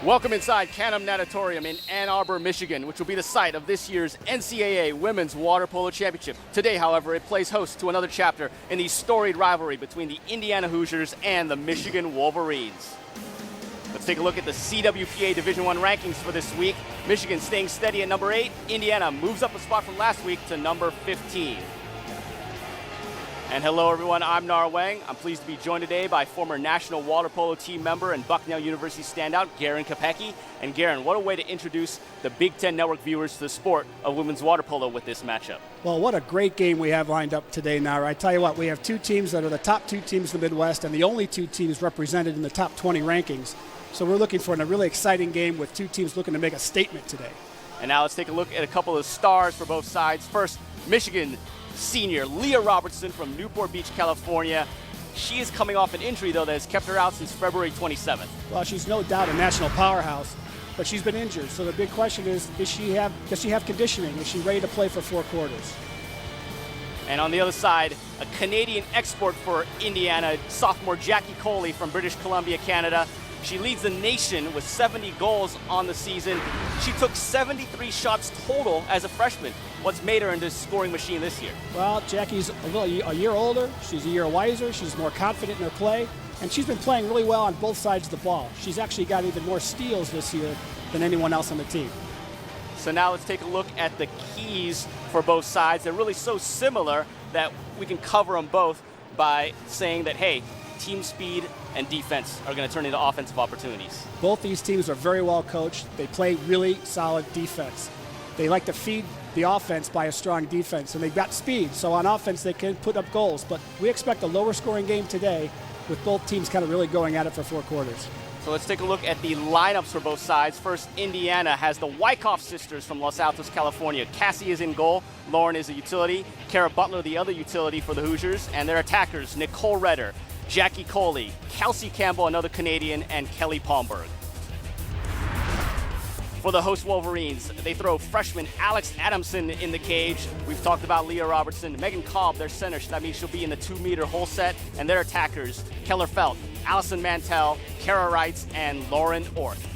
Welcome inside Canham Natatorium in Ann Arbor, Michigan, which will be the site of this year's NCAA Women's Water Polo Championship. Today, however, it plays host to another chapter in the storied rivalry between the Indiana Hoosiers and the Michigan Wolverines. Let's take a look at the CWPA Division I rankings for this week. Michigan staying steady at number 8. Indiana moves up a spot from last week to number 15. And hello everyone, I'm Nara Weng. I'm pleased to be joined today by former National Water Polo team member and Bucknell University standout, Garrin Kapecki. And Garrin, what a way to introduce the Big Ten Network viewers to the sport of women's water polo with this matchup. Well, what a great game we have lined up today, Nara. I tell you what, we have two teams that are the top two teams in the Midwest and the only two teams represented in the top 20 rankings. So we're looking for a really exciting game with two teams looking to make a statement today. And now let's take a look at a couple of stars for both sides. First, Michigan senior Leah Robertson from Newport Beach, California. She is coming off an injury, though, that has kept her out since February 27th. Well, she's no doubt a national powerhouse, but she's been injured. So the big question is, does she have conditioning? Is she ready to play for 4 quarters? And on the other side, a Canadian export for Indiana, sophomore Jackie Coley from British Columbia, Canada. She leads the nation with 70 goals on the season. She took 73 shots total as a freshman. What's made her into a scoring machine this year? Well, Jackie's a year older. She's a year wiser. She's more confident in her play. And she's been playing really well on both sides of the ball. She's actually got even more steals this year than anyone else on the team. So now let's take a look at the keys for both sides. They're really so similar that we can cover them both by saying that, hey, team speed and defense are going to turn into offensive opportunities. Both these teams are very well coached. They play really solid defense. They like to feed the offense by a strong defense, and they've got speed. So on offense, they can put up goals. But we expect a lower scoring game today with both teams kind of really going at it for 4 quarters. So let's take a look at the lineups for both sides. First, Indiana has the Wyckoff sisters from Los Altos, California. Cassie is in goal. Lauren is a utility. Kara Butler, the other utility for the Hoosiers. And their attackers, Nicole Redder, Jackie Coley, Kelsey Campbell, another Canadian, and Kelly Palmberg. For the host Wolverines, they throw freshman Alex Adamson in the cage. We've talked about Leah Robertson. Megan Cobb, their center, that means she'll be in the 2-meter hole set. And their attackers, Keller Felt, Allison Mantell, Kara Reitz, and Lauren Orth.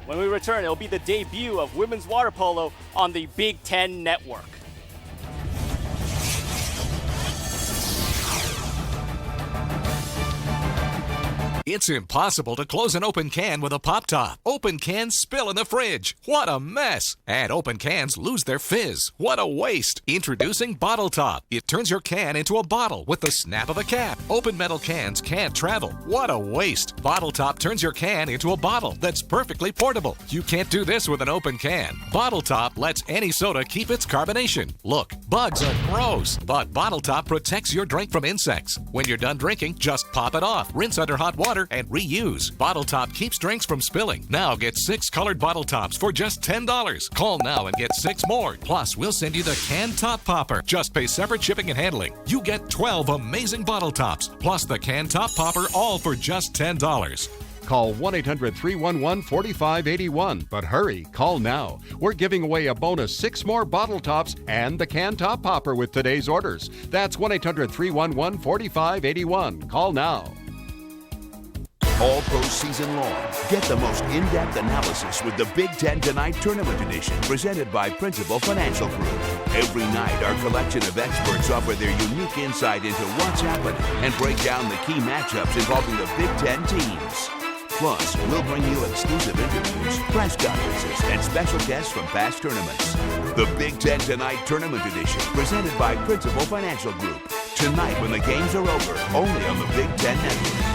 When we return, it'll be the debut of women's water polo on the Big Ten Network. It's impossible to close an open can with a pop top. Open cans spill in the fridge. What a mess. And open cans lose their fizz. What a waste. Introducing Bottle Top. It turns your can into a bottle with the snap of a cap. Open metal cans can't travel. What a waste. Bottle Top turns your can into a bottle that's perfectly portable. You can't do this with an open can. Bottle Top lets any soda keep its carbonation. Look, bugs are gross, but Bottle Top protects your drink from insects. When you're done drinking, just pop it off. Rinse under hot water and reuse. Bottle Top keeps drinks from spilling. Now get 6 colored bottle tops for just $10. Call now and get 6 more. Plus, we'll send you the can top popper. Just pay separate shipping and handling. You get 12 amazing bottle tops, plus the can top popper, all for just $10. Call 1-800-311-4581. But hurry, call now. We're giving away a bonus 6 more bottle tops and the can top popper with today's orders. That's 1-800-311-4581. Call now. All postseason long, get the most in-depth analysis with the Big Ten Tonight Tournament Edition, presented by Principal Financial Group. Every night, our collection of experts offer their unique insight into what's happening and break down the key matchups involving the Big Ten teams. Plus, we'll bring you exclusive interviews, press conferences, and special guests from past tournaments. The Big Ten Tonight Tournament Edition, presented by Principal Financial Group. Tonight when the games are over, only on the Big Ten Network.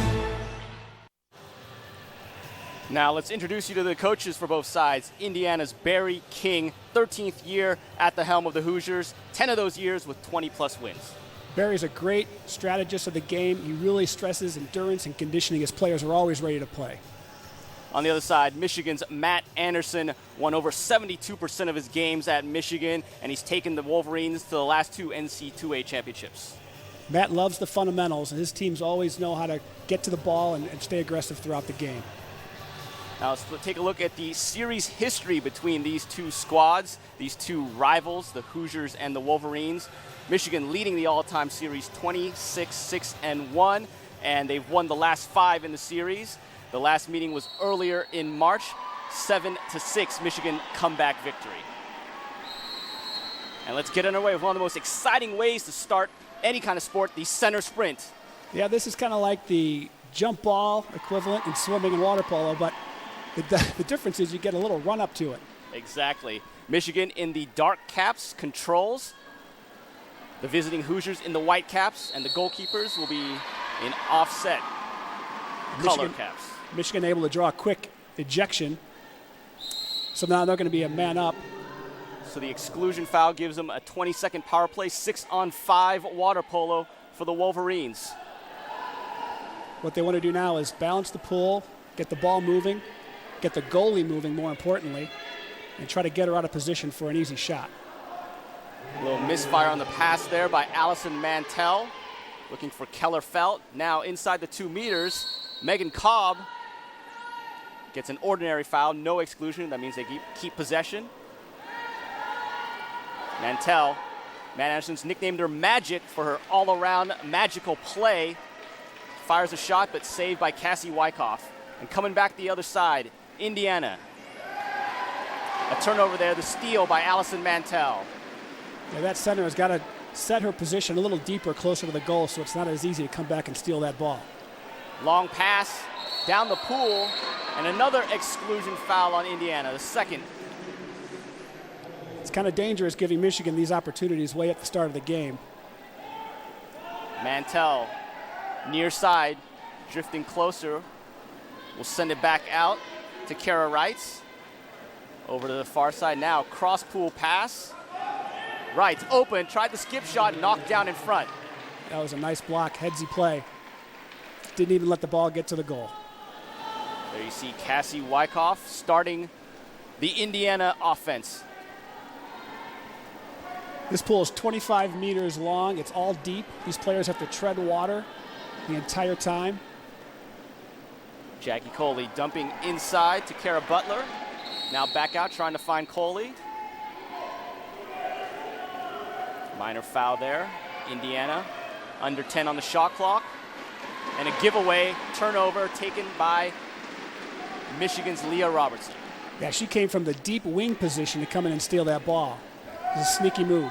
Now let's introduce you to the coaches for both sides. Indiana's Barry King, 13th year at the helm of the Hoosiers, 10 of those years with 20-plus wins. Barry's a great strategist of the game. He really stresses endurance and conditioning. His players are always ready to play. On the other side, Michigan's Matt Anderson won over 72% of his games at Michigan, and he's taken the Wolverines to the last 2 NC2A championships. Matt loves the fundamentals, and his teams always know how to get to the ball and stay aggressive throughout the game. Now let's take a look at the series history between these two squads, these two rivals, the Hoosiers and the Wolverines. Michigan leading the all-time series 26-6-1, and they've won the last 5 in the series. The last meeting was earlier in March, 7-6 Michigan comeback victory. And let's get underway with one of the most exciting ways to start any kind of sport, the center sprint. Yeah, this is kind of like the jump ball equivalent in swimming and water polo, but the difference is you get a little run up to it. Exactly. Michigan in the dark caps controls. The visiting Hoosiers in the white caps, and the goalkeepers will be in offset color caps. Michigan able to draw a quick ejection, so now they're going to be a man up. So the exclusion foul gives them a 20-second power play, 6-on-5 water polo for the Wolverines. What they want to do now is balance the pool, get the ball moving, get the goalie moving more importantly, and try to get her out of position for an easy shot. A little misfire on the pass there by Allison Mantell, looking for Keller Felt. Now inside the 2 meters, Megan Cobb gets an ordinary foul, no exclusion. That means they keep possession. Mantell, Matt Anderson's nicknamed her Magic for her all-around magical play. Fires a shot, but saved by Cassie Wyckoff. And coming back the other side, Indiana. A turnover there, the steal by Allison Mantell. Yeah, that center has got to set her position a little deeper, closer to the goal, so it's not as easy to come back and steal that ball. Long pass down the pool, and another exclusion foul on Indiana, the second. It's kind of dangerous giving Michigan these opportunities way at the start of the game. Mantell, near side, drifting closer. Will send it back out to Kara Wrights. Over to the far side now, cross pool pass. Wrights open, tried the skip shot, knocked down in front. That was a nice block, headsy play. Didn't even let the ball get to the goal. There you see Cassie Wyckoff starting the Indiana offense. This pool is 25 meters long. It's all deep. These players have to tread water the entire time. Jackie Coley dumping inside to Kara Butler. Now back out trying to find Coley. Minor foul there. Indiana under 10 on the shot clock. And a giveaway turnover taken by Michigan's Leah Robertson. Yeah, she came from the deep wing position to come in and steal that ball. It was a sneaky move.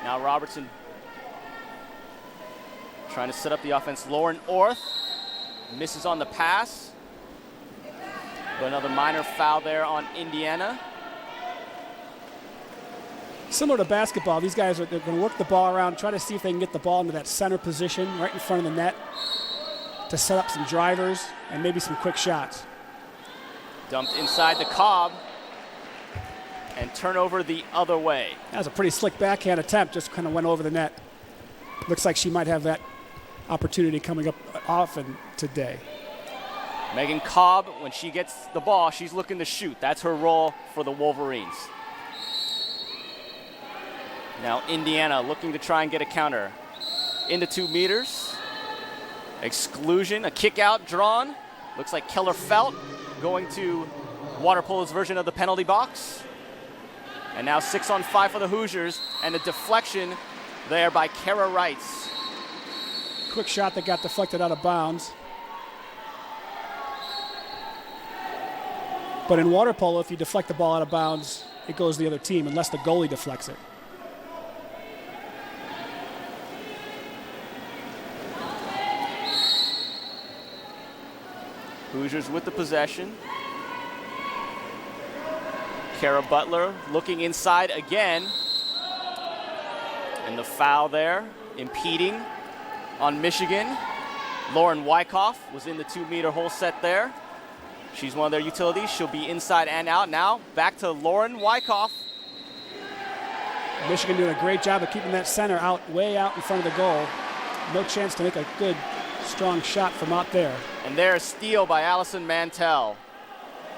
Now Robertson trying to set up the offense. Lauren Orth misses on the pass. But another minor foul there on Indiana. Similar to basketball, these guys they're going to work the ball around, try to see if they can get the ball into that center position right in front of the net to set up some drivers and maybe some quick shots. Dumped inside the Cobb and turnover the other way. That was a pretty slick backhand attempt, just kind of went over the net. Looks like she might have that opportunity coming up often today. Megan Cobb, when she gets the ball, she's looking to shoot. That's her role for the Wolverines. Now Indiana looking to try and get a counter. Into 2 meters. Exclusion, a kick out drawn. Looks like Keller Felt going to water polo's version of the penalty box. And now 6-on-5 for the Hoosiers, and a deflection there by Kara Wrights. Quick shot that got deflected out of bounds. But in water polo, if you deflect the ball out of bounds, it goes to the other team unless the goalie deflects it. Hoosiers with the possession. Kara Butler looking inside again. And the foul there, impeding on Michigan. Lauren Wyckoff was in the 2-meter hole set there. She's one of their utilities. She'll be inside and out. Now back to Lauren Wyckoff. Michigan doing a great job of keeping that center out, way out in front of the goal. No chance to make a good, strong shot from out there. And there a steal by Allison Mantell,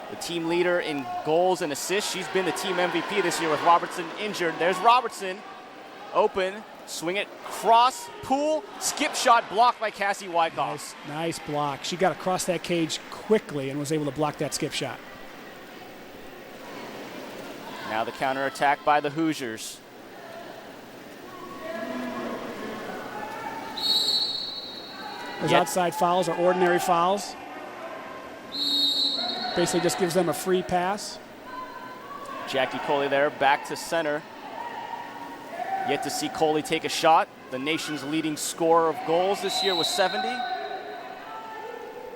the team leader in goals and assists. She's been the team MVP this year with Robertson injured. There's Robertson, open, swing it, cross, pool, skip shot, blocked by Cassie Wyckoff. Nice block. She got across that cage quickly and was able to block that skip shot. Now the counterattack by the Hoosiers. Those outside fouls are ordinary fouls. basically just gives them a free pass. Jackie Coley there, back to center. Yet to see Coley take a shot. The nation's leading scorer of goals this year was 70.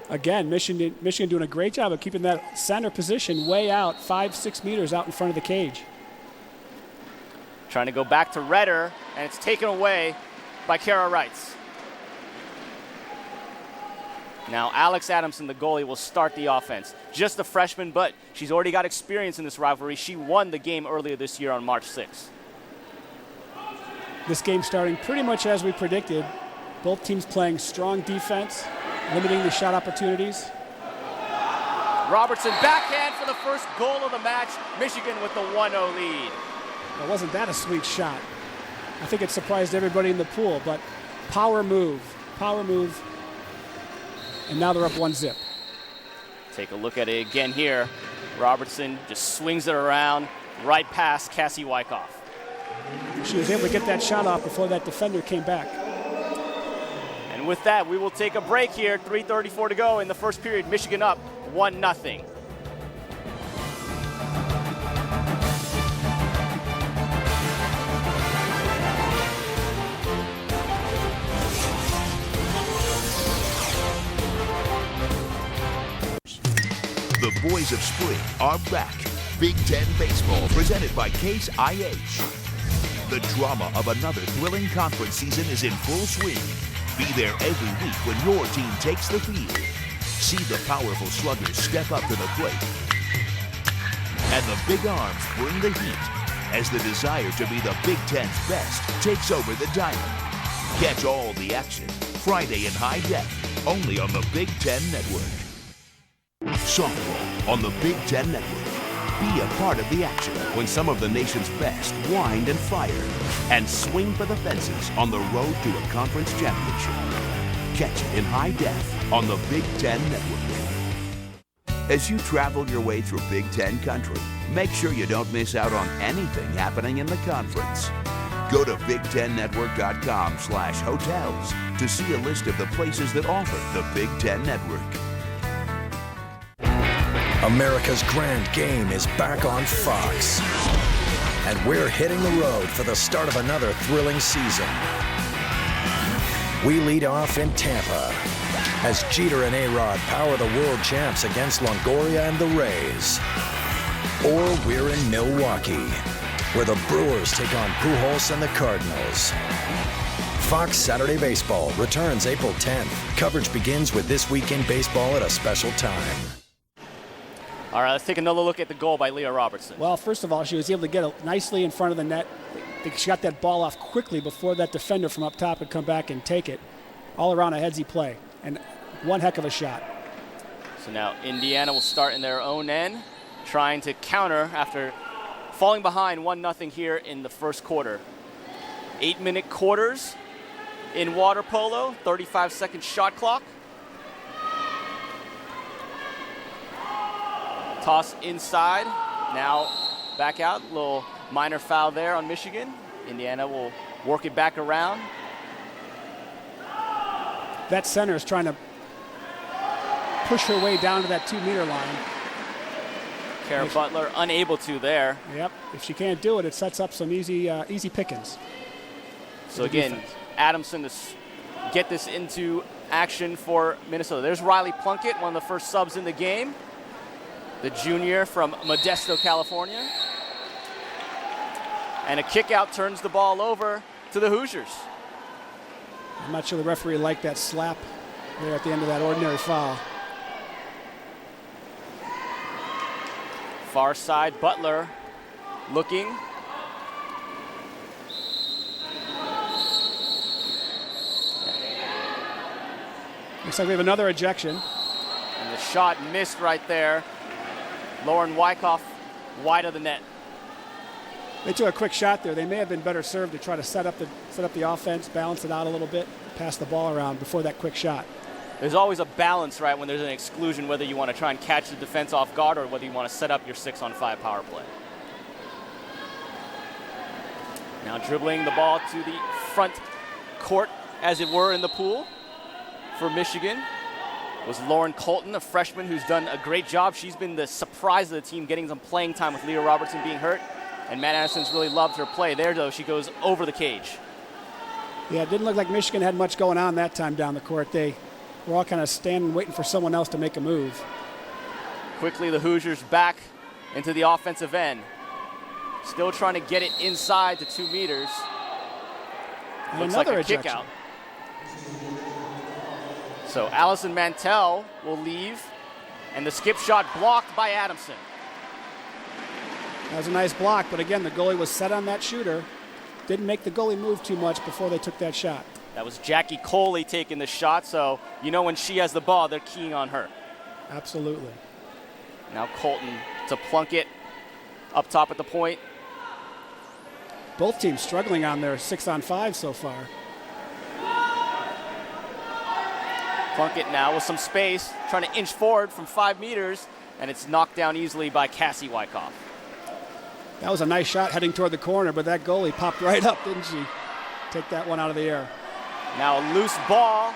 Again, Michigan doing a great job of keeping that center position way out, 5-6 meters out in front of the cage. Trying to go back to Redder, and it's taken away by Kara Reitz. Now Alex Adamson, the goalie, will start the offense. Just a freshman, but she's already got experience in this rivalry. She won the game earlier this year on March 6th. This game starting pretty much as we predicted. Both teams playing strong defense, limiting the shot opportunities. Robertson backhand for the first goal of the match. Michigan with the 1-0 lead. Well, wasn't that a sweet shot? I think it surprised everybody in the pool, but power move. And now they're up 1-0. Take a look at it again here. Robertson just swings it around, right past Cassie Wyckoff. She was able to get that shot off before that defender came back. And with that, we will take a break here. 3:34 to go in the first period. Michigan up 1-0. The boys of spring are back. Big Ten Baseball presented by Case IH. The drama of another thrilling conference season is in full swing. Be there every week when your team takes the field. See the powerful sluggers step up to the plate. And the big arms bring the heat as the desire to be the Big Ten's best takes over the diamond. Catch all the action Friday in high def, only on the Big Ten Network. Softball on the Big Ten Network. Be a part of the action when some of the nation's best wind and fire and swing for the fences on the road to a conference championship. Catch it in high def on the Big Ten Network. As you travel your way through Big Ten country, make sure you don't miss out on anything happening in the conference. Go to BigTenNetwork.com/hotels to see a list of the places that offer the Big Ten Network. America's grand game is back on Fox. And we're hitting the road for the start of another thrilling season. We lead off in Tampa as Jeter and A-Rod power the world champs against Longoria and the Rays. Or we're in Milwaukee, where the Brewers take on Pujols and the Cardinals. Fox Saturday Baseball returns April 10th. Coverage begins with This Week in Baseball at a special time. All right, let's take another look at the goal by Leah Robertson. Well, first of all, she was able to get it nicely in front of the net. She got that ball off quickly before that defender from up top would come back and take it. All around a headsy play, and one heck of a shot. So now Indiana will start in their own end, trying to counter after falling behind 1-0 here in the first quarter. 8-minute quarters in water polo, 35-second shot clock. Toss inside, now back out, little minor foul there on Michigan. Indiana will work it back around. That center is trying to push her way down to that 2-meter line. Kara Butler unable to there. Yep, if she can't do it, it sets up some easy pickings. So again, defense. Adamson to get this into action for Minnesota. There's Riley Plunkett, one of the first subs in the game. The junior from Modesto, California. And a kick out turns the ball over to the Hoosiers. I'm not sure the referee liked that slap there at the end of that ordinary foul. Far side, Butler looking. Looks like we have another ejection. And the shot missed right there. Lauren Wyckoff wide of the net. They took a quick shot there. They may have been better served to try to set up the offense, balance it out a little bit, pass the ball around before that quick shot. There's always a balance, right, when there's an exclusion, whether you want to try and catch the defense off guard or whether you want to set up your 6-on-5 power play. Now dribbling the ball to the front court, as it were, in the pool for Michigan. was Lauren Colton, a freshman who's done a great job. She's been the surprise of the team, getting some playing time with Leah Robertson being hurt. And Matt Anderson's really loved her play. There, though, she goes over the cage. Yeah, it didn't look like Michigan had much going on that time down the court. They were all kind of standing, waiting for someone else to make a move. Quickly, the Hoosiers back into the offensive end. Still trying to get it inside to 2 meters. And Looks another like a kick ejection. out. So Allison Mantell will leave, and the skip shot blocked by Adamson. That was a nice block, but again, the goalie was set on that shooter. Didn't make the goalie move too much before they took that shot. That was Jackie Coley taking the shot, so you know when she has the ball, they're keying on her. Absolutely. Now Colton to Plunkett up top at the point. Both teams struggling on their 6-on-5 so far. Plunkett now with some space, trying to inch forward from 5 meters, and it's knocked down easily by Cassie Wyckoff. That was a nice shot heading toward the corner, but that goalie popped right up, didn't she? Take that one out of the air. Now a loose ball,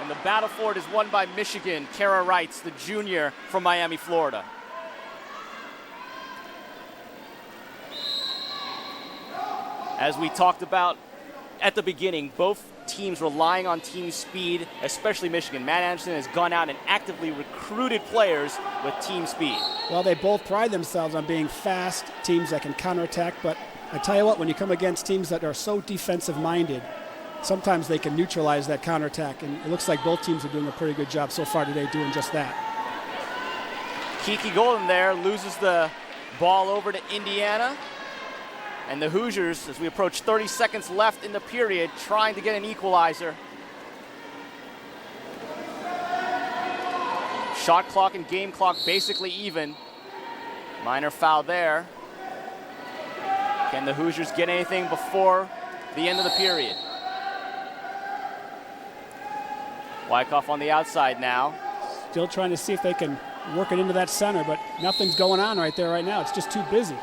and the battle for it is won by Michigan. Kara Wrights, the junior from Miami, Florida. As we talked about at the beginning, both teams relying on team speed, especially Michigan. Matt Anderson has gone out and actively recruited players with team speed. Well, they both pride themselves on being fast teams that can counterattack, but I tell you what, when you come against teams that are so defensive-minded, sometimes they can neutralize that counterattack, and it looks like both teams are doing a pretty good job so far today doing just that. Kiki Golden there loses the ball over to Indiana. And the Hoosiers, as we approach 30 seconds left in the period, trying to get an equalizer. Shot clock and game clock basically even. Minor foul there. Can the Hoosiers get anything before the end of the period? Wyckoff on the outside now. Still trying to see if they can work it into that center, but nothing's going on right there right now. It's just too busy.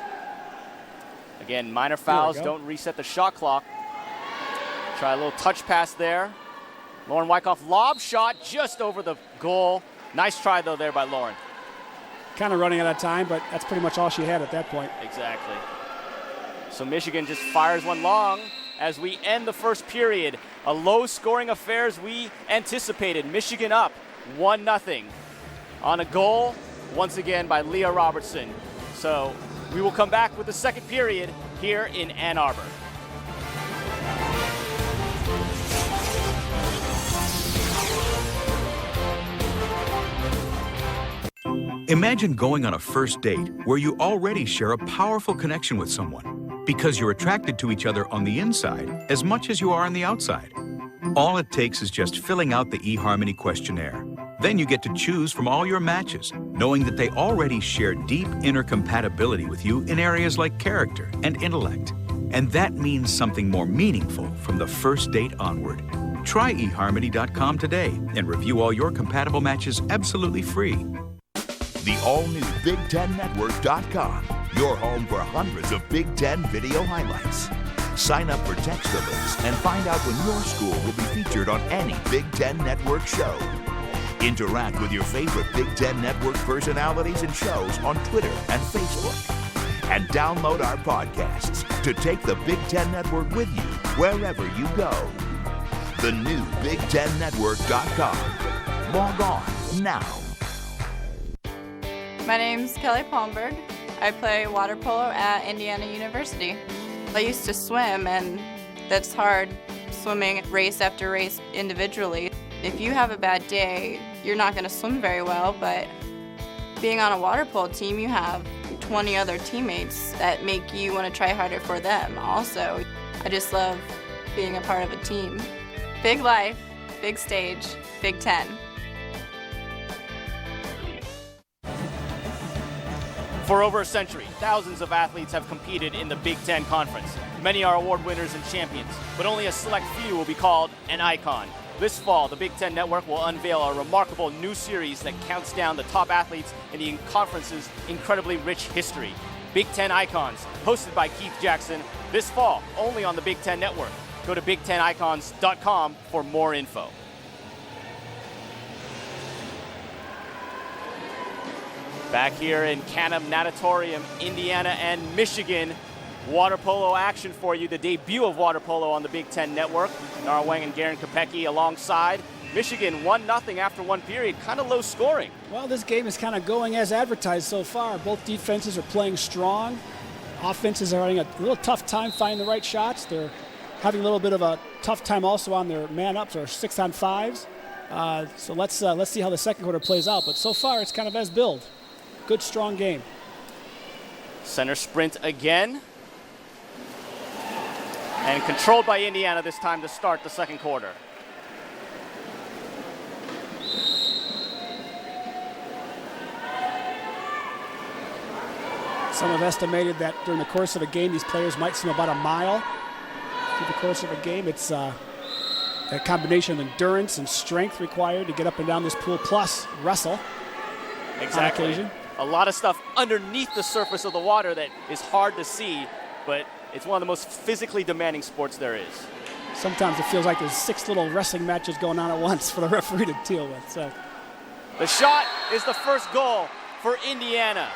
Again, minor fouls don't reset the shot clock. Try a little touch pass there. Lauren Wyckoff lob shot just over the goal. Nice try, though, there by Lauren. Kind of running out of time, but that's pretty much all she had at that point. Exactly. So Michigan just fires one long as we end the first period. A low-scoring affair as we anticipated. Michigan up 1-0 on a goal, once again, by Leah Robertson. So we will come back with the second period here in Ann Arbor. Imagine going on a first date where you already share a powerful connection with someone because you're attracted to each other on the inside as much as you are on the outside. All it takes is just filling out the eHarmony questionnaire. Then you get to choose from all your matches, knowing that they already share deep inner compatibility with you in areas like character and intellect. And that means something more meaningful from the first date onward. Try eHarmony.com today and review all your compatible matches absolutely free. The all-new BigTenNetwork.com, your home for hundreds of Big Ten video highlights. Sign up for text alerts and find out when your school will be featured on any Big Ten Network show. Interact with your favorite Big Ten Network personalities and shows on Twitter and Facebook. And download our podcasts to take the Big Ten Network with you wherever you go. The new BigTenNetwork.com. Log on now. My name's Kelly Palmberg. I play water polo at Indiana University. I used to swim, and that's hard, swimming race after race individually. If you have a bad day, you're not going to swim very well, but being on a water polo team, you have 20 other teammates that make you want to try harder for them also. I just love being a part of a team. Big life, big stage, Big Ten. For over a century, thousands of athletes have competed in the Big Ten Conference. Many are award winners and champions, but only a select few will be called an icon. This fall, the Big Ten Network will unveil a remarkable new series that counts down the top athletes in the conference's incredibly rich history. Big Ten Icons, hosted by Keith Jackson, this fall, only on the Big Ten Network. Go to BigTenIcons.com for more info. Back here in Canham Natatorium, Indiana and Michigan. Water polo action for you, the debut of water polo on the Big Ten Network. Nara Weng and Garrin Kapecki alongside. Michigan 1-0 after one period, kind of low scoring. Well, this game is kind of going as advertised so far. Both defenses are playing strong. Offenses are having a real tough time finding the right shots. They're having a little bit of a tough time also on their man-ups or 6-on-5s. So let's see how the second quarter plays out. But so far, it's kind of as billed. Good, strong game. Center sprint again. And controlled by Indiana this time to start the second quarter. Some have estimated that during the course of a game, these players might swim about a mile through the course of a game. It's a combination of endurance and strength required to get up and down this pool, plus wrestle. Exactly. On occasion. A lot of stuff underneath the surface of the water that is hard to see, but it's one of the most physically demanding sports there is. Sometimes it feels like there's 6 little wrestling matches going on at once for the referee to deal with. So, the shot is the first goal for Indiana.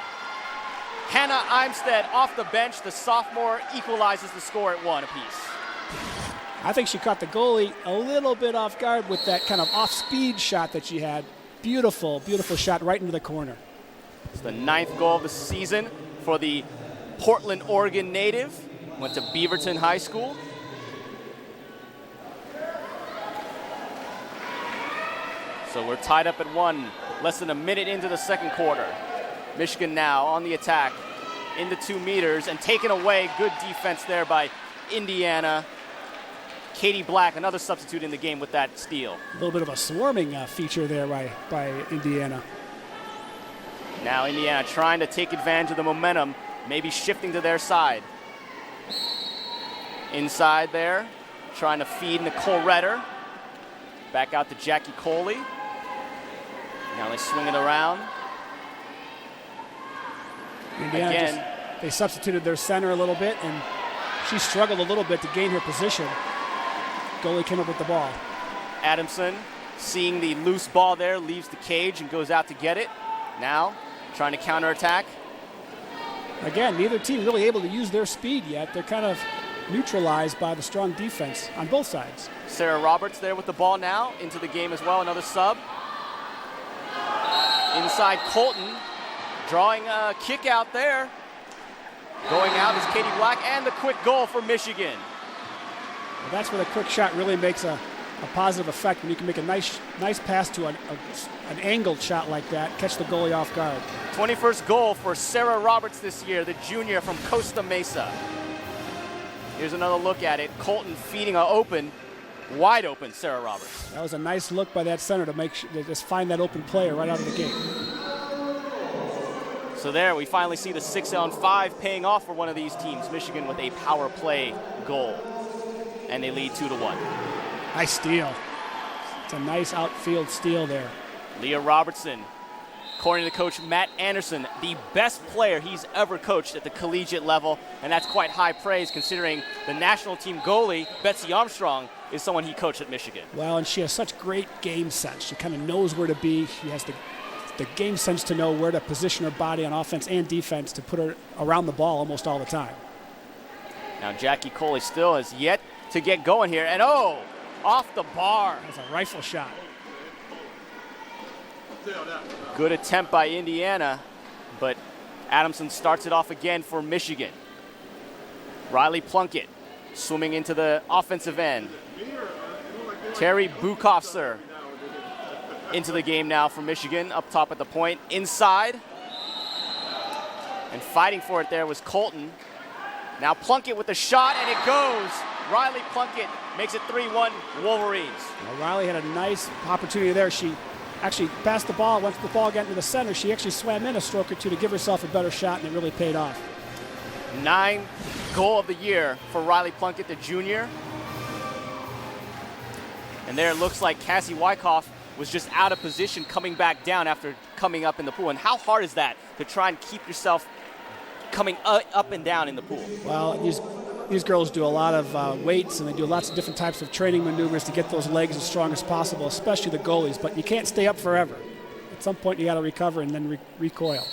Hannah Imstead off the bench, the sophomore, equalizes the score at 1 apiece. I think she caught the goalie a little bit off guard with that kind of off-speed shot that she had. Beautiful, beautiful shot right into the corner. It's the 9th goal of the season for the Portland, Oregon native. Went to Beaverton High School. So we're tied up at 1, less than a minute into the second quarter. Michigan now on the attack into 2 meters and taken away. Good defense there by Indiana. Katie Black, another substitute in the game with that steal. A little bit of a swarming feature there by Indiana. Now Indiana trying to take advantage of the momentum, maybe shifting to their side. Inside there, trying to feed Nicole Redder. Back out to Jackie Coley. Now they swing it around. Indiana again. They substituted their center a little bit, and she struggled a little bit to gain her position. Goalie came up with the ball. Adamson, seeing the loose ball there, leaves the cage and goes out to get it. Now, trying to counterattack. Again, neither team really able to use their speed yet. They're kind of neutralized by the strong defense on both sides. Sarah Roberts there with the ball now, into the game as well, another sub. Inside Colton, drawing a kick out there. Going out is Katie Black, and the quick goal for Michigan. Well, that's where the quick shot really makes a positive effect, when you can make a nice pass to an angled shot like that, catch the goalie off guard. 21st goal for Sarah Roberts this year, the junior from Costa Mesa. Here's another look at it. Colton feeding wide open Sarah Roberts. That was a nice look by that center to just find that open player right out of the gate. So there we finally see the 6-on-5 paying off for one of these teams. Michigan with a power play goal. And they lead 2-1. Nice steal. It's a nice outfield steal there. Leah Robertson, according to coach Matt Anderson, the best player he's ever coached at the collegiate level, and that's quite high praise considering the national team goalie, Betsy Armstrong, is someone he coached at Michigan. Well, and she has such great game sense. She kind of knows where to be. She has the game sense to know where to position her body on offense and defense to put her around the ball almost all the time. Now Jackie Coley still has yet to get going here, and off the bar. That's a rifle shot. Good attempt by Indiana, but Adamson starts it off again for Michigan. Riley Plunkett swimming into the offensive end. Terry Bukofser into the game now for Michigan, up top at the point. Inside, and fighting for it there was Colton. Now Plunkett with the shot, and it goes. Riley Plunkett makes it 3-1 Wolverines. Well, Riley had a nice opportunity there. She actually passed the ball. Once the ball got into the center, she actually swam in a stroke or two to give herself a better shot, and it really paid off. 9th goal of the year for Riley Plunkett, the junior. And there it looks like Cassie Wyckoff was just out of position coming back down after coming up in the pool. And how hard is that to try and keep yourself coming up and down in the pool? Well, these girls do a lot of weights, and they do lots of different types of training maneuvers to get those legs as strong as possible, especially the goalies. But you can't stay up forever. At some point, you got to recover and then recoil.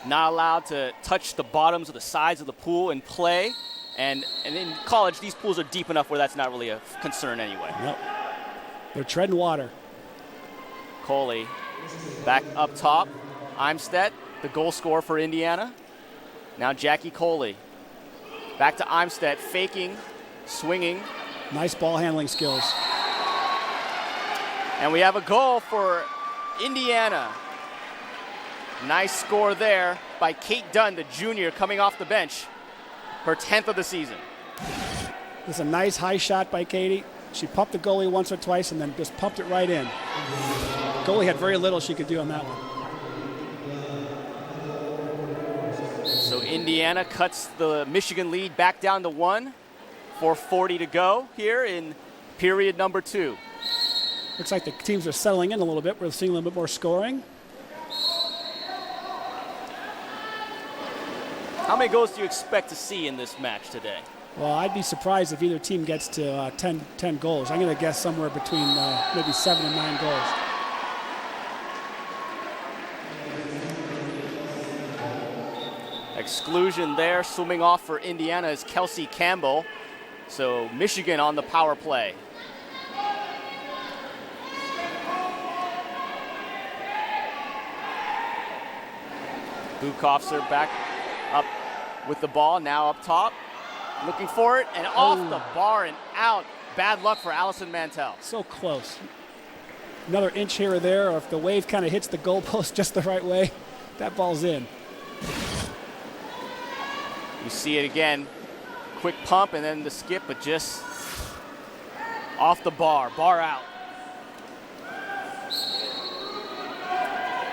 not allowed to touch the bottoms or the sides of the pool and play. And in college, these pools are deep enough where that's not really a concern anyway. Yep. They're treading water. Coley back up top. Imstedt, the goal scorer for Indiana. Now Jackie Coley. Back to Imstedt, faking, swinging. Nice ball handling skills. And we have a goal for Indiana. Nice score there by Kate Dunn, the junior, coming off the bench. Her 10th of the season. This is a nice high shot by Katie. She pumped the goalie once or twice and then just pumped it right in. The goalie had very little she could do on that one. So Indiana cuts the Michigan lead back down to 1. 4:40 to go here in period number 2. Looks like the teams are settling in a little bit. We're seeing a little bit more scoring. How many goals do you expect to see in this match today? Well, I'd be surprised if either team gets to 10 goals. I'm going to guess somewhere between maybe 7 and 9 goals. Exclusion there, swimming off for Indiana is Kelsey Campbell. So Michigan on the power play. Bukofser back up with the ball, now up top. Looking for it, and off the bar and out. Bad luck for Allison Mantell. So close. Another inch here or there, or if the wave kind of hits the goalpost just the right way, that ball's in. You see it again. Quick pump and then the skip, but just off the bar out.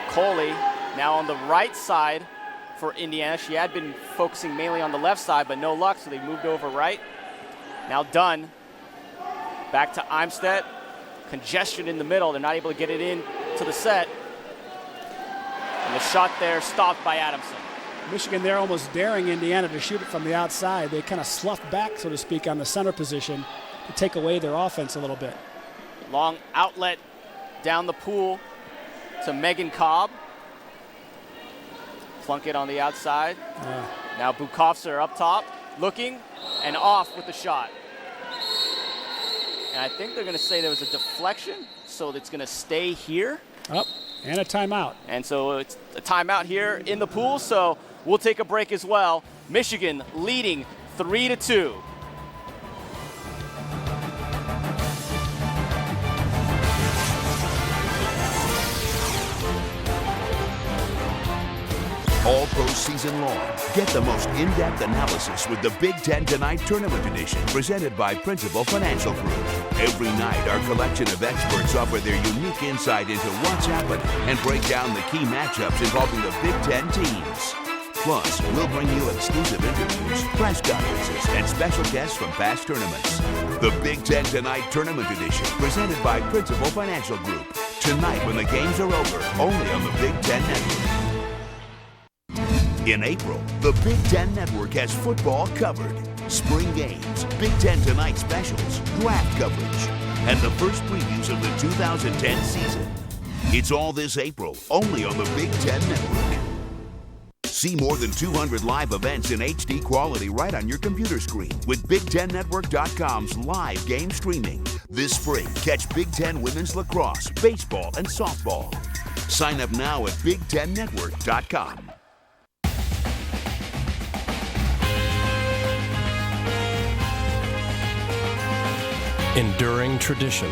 Coley now on the right side for Indiana. She had been focusing mainly on the left side, but no luck, so they moved over right. Now Dunn, back to Imstedt. Congestion in the middle, they're not able to get it in to the set. And the shot there stopped by Adamson. Michigan there almost daring Indiana to shoot it from the outside. They kind of sloughed back, so to speak, on the center position to take away their offense a little bit. Long outlet down the pool to Megan Cobb. Flunk it on the outside. Now Bukofser up top, looking, and off with the shot. And I think they're going to say there was a deflection, so it's going to stay here. Up, and a timeout. And so it's a timeout here in the pool, so we'll take a break as well. Michigan leading 3-2. All postseason long, get the most in-depth analysis with the Big Ten Tonight Tournament Edition presented by Principal Financial Group. Every night, our collection of experts offer their unique insight into what's happened and break down the key matchups involving the Big Ten teams. Plus, we'll bring you exclusive interviews, press conferences, and special guests from past tournaments. The Big Ten Tonight Tournament Edition presented by Principal Financial Group. Tonight when the games are over, only on the Big Ten Network. In April, the Big Ten Network has football covered. Spring games, Big Ten Tonight specials, draft coverage, and the first previews of the 2010 season. It's all this April, only on the Big Ten Network. See more than 200 live events in HD quality right on your computer screen with BigTenNetwork.com's live game streaming. This spring, catch Big Ten women's lacrosse, baseball, and softball. Sign up now at BigTenNetwork.com. Enduring tradition.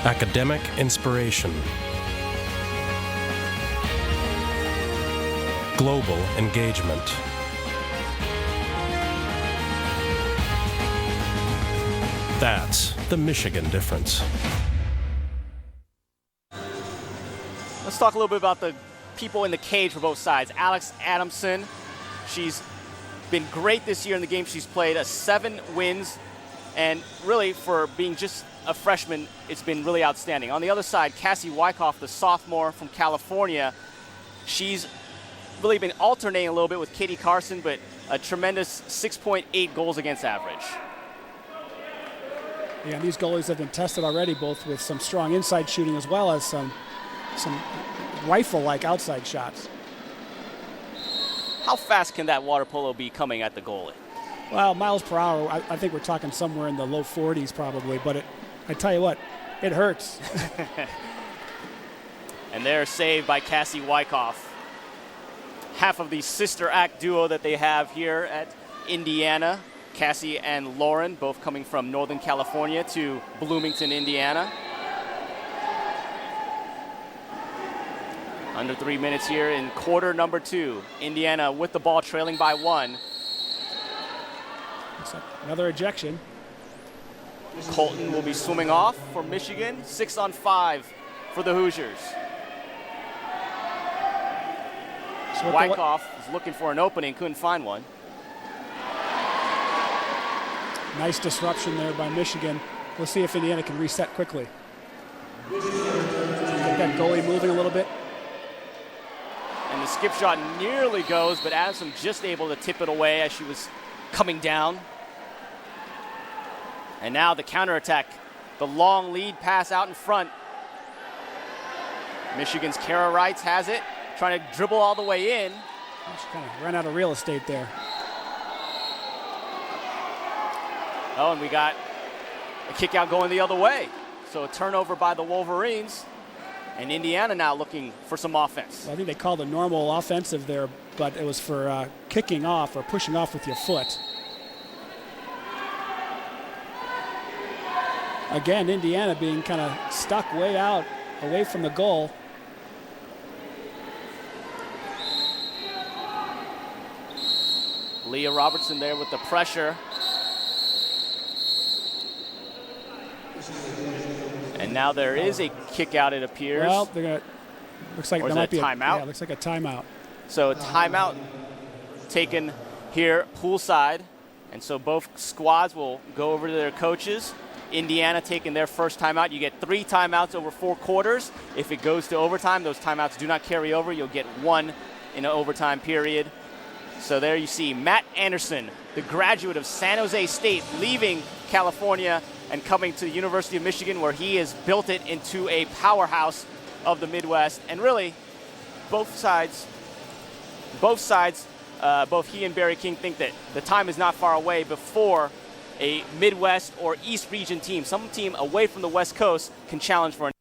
Academic inspiration. Global engagement. That's the Michigan difference. Let's talk a little bit about the people in the cage for both sides. Alex Adamson, she's been great this year in the game she's played, 7 wins, and really for being just a freshman, it's been really outstanding. On the other side, Cassie Wyckoff, the sophomore from California, she's really been alternating a little bit with Katie Carson, but a tremendous 6.8 goals against average. Yeah, these goalies have been tested already, both with some strong inside shooting as well as some rifle-like outside shots. How fast can that water polo be coming at the goalie? Well, miles per hour, I think we're talking somewhere in the low 40s probably, but I tell you what, it hurts. And they're saved by Cassie Wyckoff. Half of the sister act duo that they have here at Indiana. Cassie and Lauren, both coming from Northern California to Bloomington, Indiana. Under 3 minutes here in quarter number 2. Indiana with the ball trailing by 1. Another ejection. Colton will be swimming off for Michigan. 6-on-5 for the Hoosiers. So Wyckoff is looking for an opening, couldn't find one. Nice disruption there by Michigan. We'll see if Indiana can reset quickly. Get that goalie moving a little bit. And the skip shot nearly goes, but Addison just able to tip it away as she was coming down. And now the counterattack. The long lead pass out in front. Michigan's Kara Wrights has it, trying to dribble all the way in. She kind of ran out of real estate there. Oh, and we got a kick out going the other way. So a turnover by the Wolverines. And Indiana now looking for some offense. Well, I think they called a normal offensive there, but it was for kicking off or pushing off with your foot. Again, Indiana being kind of stuck way out, away from the goal. Leah Robertson there with the pressure. And now there is a kick out, it appears. Well, they're gonna, looks like there might be a timeout. Yeah, looks like a timeout. So a timeout taken here poolside. And so both squads will go over to their coaches. Indiana taking their first timeout. You get 3 timeouts over 4 quarters. If it goes to overtime, those timeouts do not carry over. You'll get 1 in an overtime period. So there you see Matt Anderson, the graduate of San Jose State, leaving California and coming to the University of Michigan, where he has built it into a powerhouse of the Midwest. And really, both sides, both he and Barry King think that the time is not far away before a Midwest or East region team, some team away from the West Coast, can challenge for an.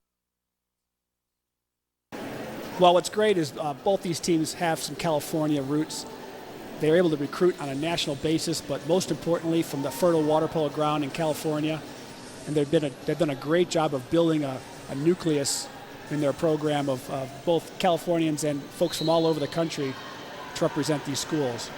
Well, what's great is both these teams have some California roots. They're able to recruit on a national basis, but most importantly from the fertile water polo ground in California. And they've done a great job of building a nucleus in their program of both Californians and folks from all over the country to represent these schools.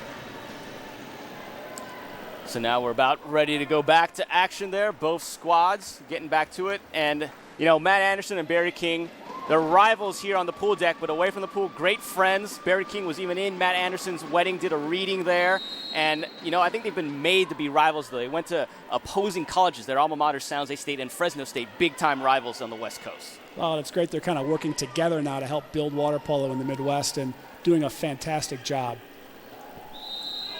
So now we're about ready to go back to action there. Both squads getting back to it. And, you know, Matt Anderson and Barry King, they're rivals here on the pool deck, but away from the pool, great friends. Barry King was even in Matt Anderson's wedding, did a reading there. And, you know, I think they've been made to be rivals, though. They went to opposing colleges. Their alma mater, San Jose State and Fresno State, big-time rivals on the West Coast. Well, it's great they're kind of working together now to help build water polo in the Midwest and doing a fantastic job.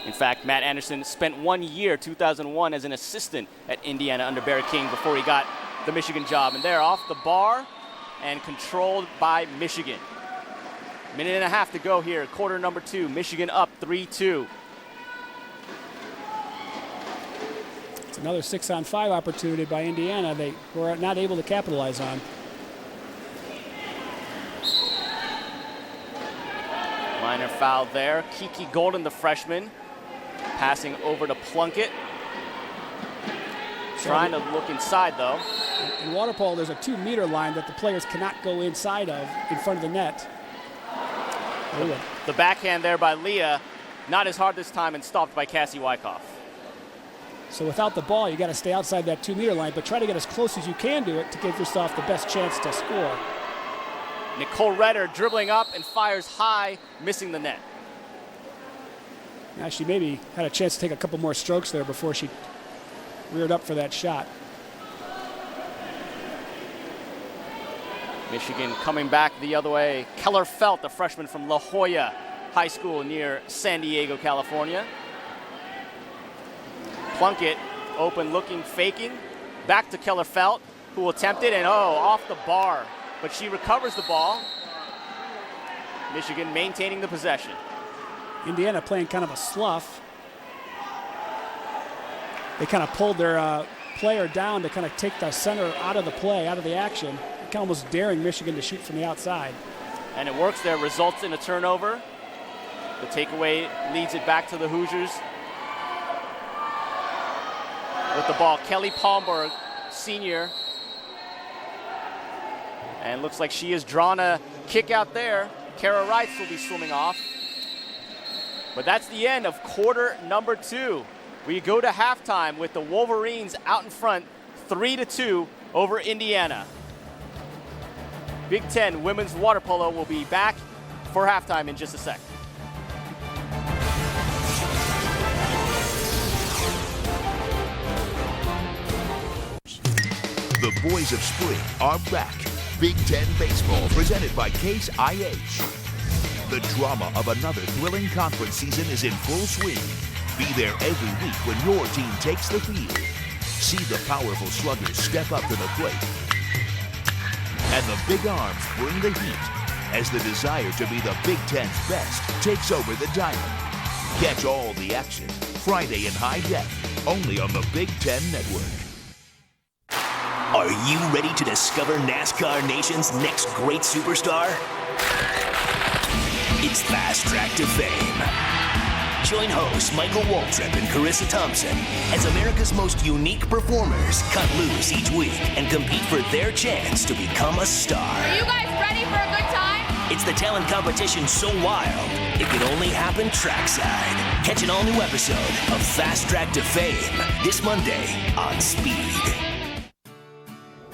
In fact, Matt Anderson spent 1 year, 2001, as an assistant at Indiana under Barry King before he got the Michigan job. And they're off the bar and controlled by Michigan. Minute and a half to go here, quarter number 2. Michigan up 3-2. It's another 6-on-5 opportunity by Indiana they were not able to capitalize on. Minor foul there. Kiki Golden, the freshman, passing over to Plunkett. Trying to look inside, though. In water polo, there's a 2-meter line that the players cannot go inside of in front of the net. The backhand there by Leah, not as hard this time and stopped by Cassie Wyckoff. So without the ball, you got to stay outside that 2-meter line, but try to get as close as you can to it to give yourself the best chance to score. Nicole Redder dribbling up and fires high, missing the net. Now she maybe had a chance to take a couple more strokes there before she reared up for that shot. Michigan coming back the other way. Keller Felt, the freshman from La Jolla High School near San Diego, California. Plunkett, open looking, faking, Back to Keller-Felt, who will attempt it, and off the bar. But she recovers the ball. Michigan maintaining the possession. Indiana playing kind of a slough. They kind of pulled their player down to kind of take the center out of the play, out of the action, kind of almost daring Michigan to shoot from the outside. And it works there, results in a turnover. The takeaway leads it back to the Hoosiers. With the ball, Kelly Palmberg, senior. And looks like she has drawn a kick out there. Kara Reitz will be swimming off. But that's the end of quarter number 2. We go to halftime with the Wolverines out in front, 3-2 over Indiana. Big Ten women's water polo will be back for halftime in just a sec. The boys of spring are back. Big Ten baseball presented by Case IH. The drama of another thrilling conference season is in full swing. Be there every week when your team takes the field. See the powerful sluggers step up to the plate. And the big arms bring the heat as the desire to be the Big Ten's best takes over the diamond. Catch all the action Friday in high def, only on the Big Ten Network. Are you ready to discover NASCAR Nation's next great superstar? It's Fast Track to Fame. Join hosts Michael Waltrip and Carissa Thompson as America's most unique performers cut loose each week and compete for their chance to become a star. Are you guys ready for a good time? It's the talent competition so wild, it could only happen trackside. Catch an all-new episode of Fast Track to Fame this Monday on Speed.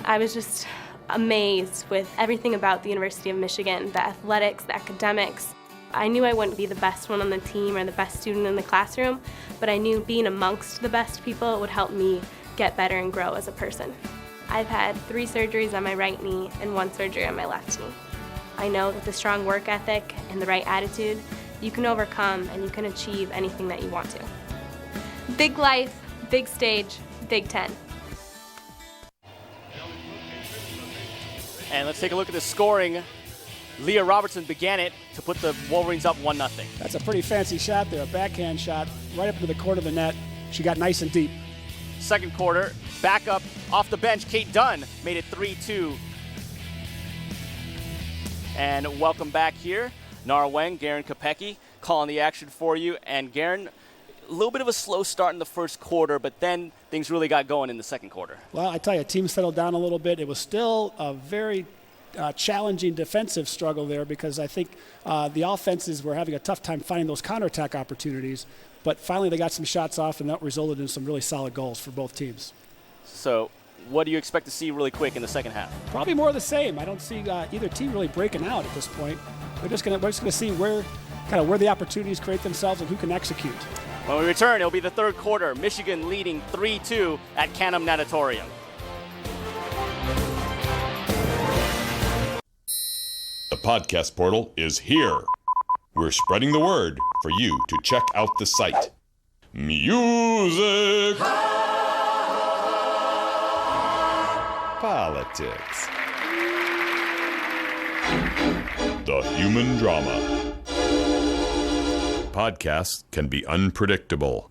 I was just amazed with everything about the University of Michigan, the athletics, the academics. I knew I wouldn't be the best one on the team or the best student in the classroom, but I knew being amongst the best people would help me get better and grow as a person. I've had 3 surgeries on my right knee and 1 surgery on my left knee. I know that with a strong work ethic and the right attitude, you can overcome and you can achieve anything that you want to. Big life, big stage, Big Ten. And let's take a look at the scoring. Leah Robertson began it to put the Wolverines up 1-0. That's a pretty fancy shot there, a backhand shot right up into the corner of the net. She got nice and deep. Second quarter, back up off the bench, Kate Dunn made it 3-2. And welcome back here. Nara Weng, Garrin Kapecki calling the action for you. And Garrin, a little bit of a slow start in the first quarter, but then things really got going in the second quarter. Well, I tell you, team settled down a little bit. It was still a very challenging defensive struggle there because I think the offenses were having a tough time finding those counterattack opportunities. But finally they got some shots off, and that resulted in some really solid goals for both teams. So what do you expect to see really quick in the second half? Probably more of the same. I don't see either team really breaking out at this point. We're just going to see where the opportunities create themselves and who can execute. When we return, it'll be the third quarter. Michigan leading 3-2 at Canham Natatorium. The podcast portal is here. We're spreading the word for you to check out the site. Music. Politics. The human drama. Podcasts can be unpredictable.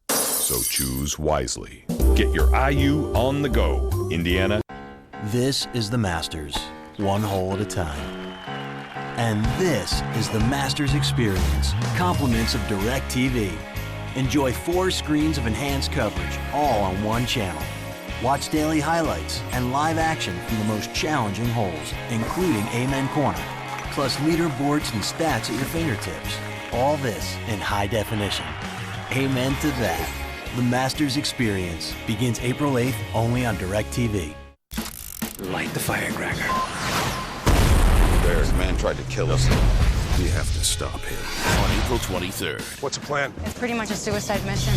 So choose wisely. Get your IU on the go, Indiana. This is the Masters, one hole at a time. And this is the Masters Experience, compliments of DirecTV. Enjoy 4 screens of enhanced coverage, all on one channel. Watch daily highlights and live action from the most challenging holes, including Amen Corner, plus leaderboards and stats at your fingertips. All this in high definition. Amen to that. The Masters Experience begins April 8th only on DirecTV. Light the firecracker. There's a man tried to kill us. We have to stop him. On April 23rd. What's the plan? It's pretty much a suicide mission.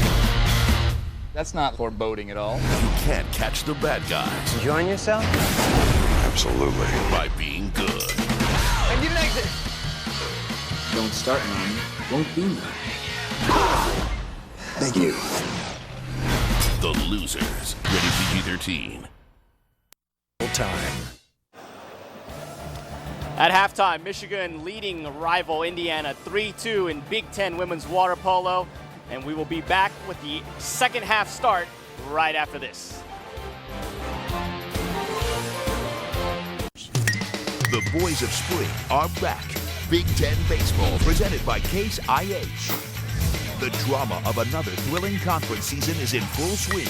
That's not foreboding at all. You can't catch the bad guys. Enjoying yourself? Absolutely. By being good. And you like it. Don't start none, won't be none. Thank you. The Losers. Rated PG-13. Time. At halftime, Michigan leading rival Indiana 3-2 in Big Ten women's water polo. And we will be back with the second half start right after this. The Boys of Spring are back. Big Ten Baseball presented by Case IH. The drama of another thrilling conference season is in full swing.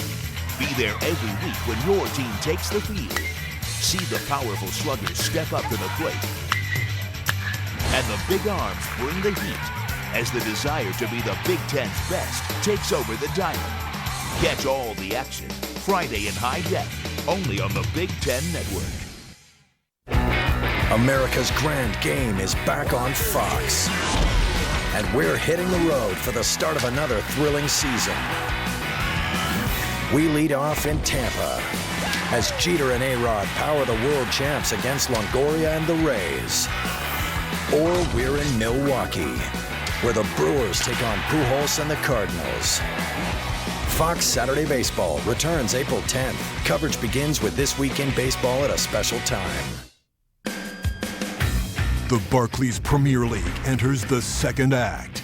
Be there every week when your team takes the field. See the powerful sluggers step up to the plate. And the big arms bring the heat as the desire to be the Big Ten's best takes over the diamond. Catch all the action Friday in high def, only on the Big Ten Network. America's grand game is back on Fox. And we're hitting the road for the start of another thrilling season. We lead off in Tampa as Jeter and A-Rod power the world champs against Longoria and the Rays. Or we're in Milwaukee, where the Brewers take on Pujols and the Cardinals. Fox Saturday Baseball returns April 10th. Coverage begins with This Week in Baseball at a special time. The Barclays Premier League enters the second act.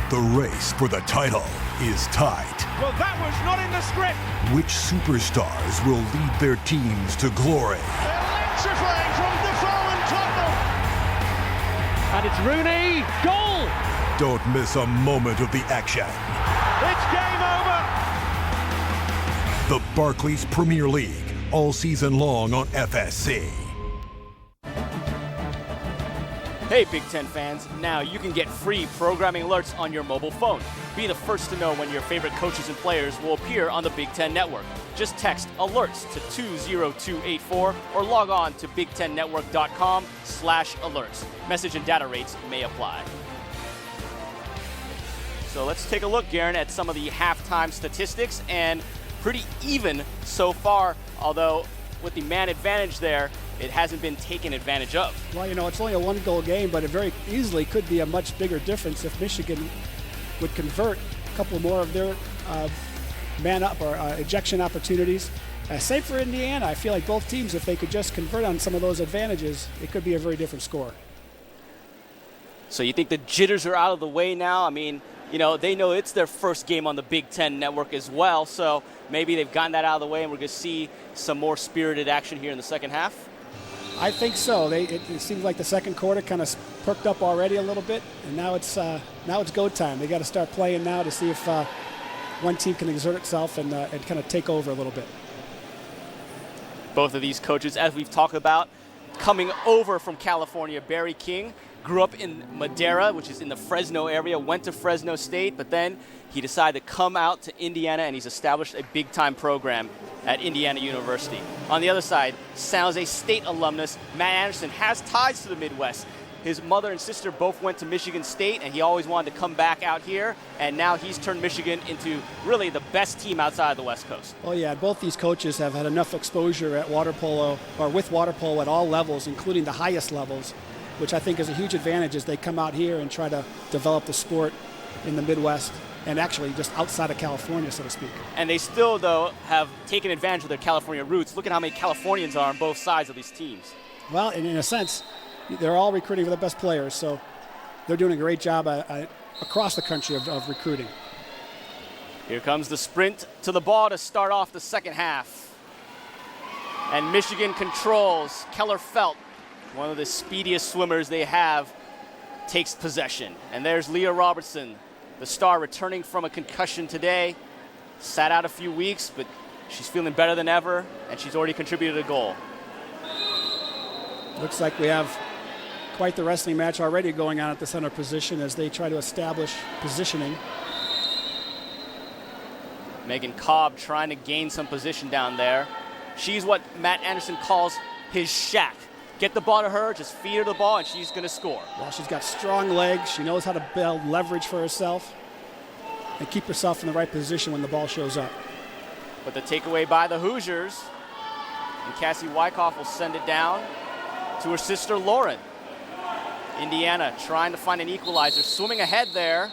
The race for the title is tight. Well, that was not in the script. Which superstars will lead their teams to glory? Electrifying from Defoe and Tottenham. And it's Rooney. Goal! Don't miss a moment of the action. It's game over. The Barclays Premier League, all season long on FSC. Hey Big Ten fans, now you can get free programming alerts on your mobile phone. Be the first to know when your favorite coaches and players will appear on the Big Ten Network. Just text alerts to 20284 or log on to bigtennetwork.com/alerts. Message and data rates may apply. So let's take a look, Garrin, at some of the halftime statistics, and pretty even so far, although with the man advantage there, it hasn't been taken advantage of. Well, you know, it's only a one-goal game, but it very easily could be a much bigger difference if Michigan would convert a couple more of their man-up or ejection opportunities. Same for Indiana. I feel like both teams, if they could just convert on some of those advantages, it could be a very different score. So you think the jitters are out of the way now? I mean, you know, they know it's their first game on the Big Ten Network as well, so maybe they've gotten that out of the way and we're going to see some more spirited action here in the second half? I think so. It seems like the second quarter kind of perked up already a little bit, and now it's go time. They got to start playing now to see if one team can exert itself and kind of take over a little bit. Both of these coaches, as we've talked about, coming over from California. Barry King grew up in Madera, which is in the Fresno area, went to Fresno State, but then he decided to come out to Indiana, and he's established a big-time program at Indiana University. On the other side, San Jose State alumnus Matt Anderson has ties to the Midwest. His mother and sister both went to Michigan State, and he always wanted to come back out here, and now he's turned Michigan into really the best team outside of the West Coast. Oh yeah, both these coaches have had enough exposure at water polo, or with water polo at all levels, including the highest levels, which I think is a huge advantage as they come out here and try to develop the sport in the Midwest and actually just outside of California, so to speak. And they still, though, have taken advantage of their California roots. Look at how many Californians are on both sides of these teams. Well, in a sense, they're all recruiting for the best players, so they're doing a great job across the country of recruiting. Here comes the sprint to the ball to start off the second half. And Michigan controls. Keller Felt, one of the speediest swimmers they have, takes possession. And there's Leah Robertson, the star returning from a concussion today. Sat out a few weeks, but she's feeling better than ever, and she's already contributed a goal. Looks like we have quite the wrestling match already going on at the center position as they try to establish positioning. Megan Cobb trying to gain some position down there. She's what Matt Anderson calls his shack. Get the ball to her, just feed her the ball, and she's going to score. Well, she's got strong legs. She knows how to build leverage for herself and keep herself in the right position when the ball shows up. But the takeaway by the Hoosiers, and Cassie Wyckoff will send it down to her sister Lauren. Indiana trying to find an equalizer, swimming ahead there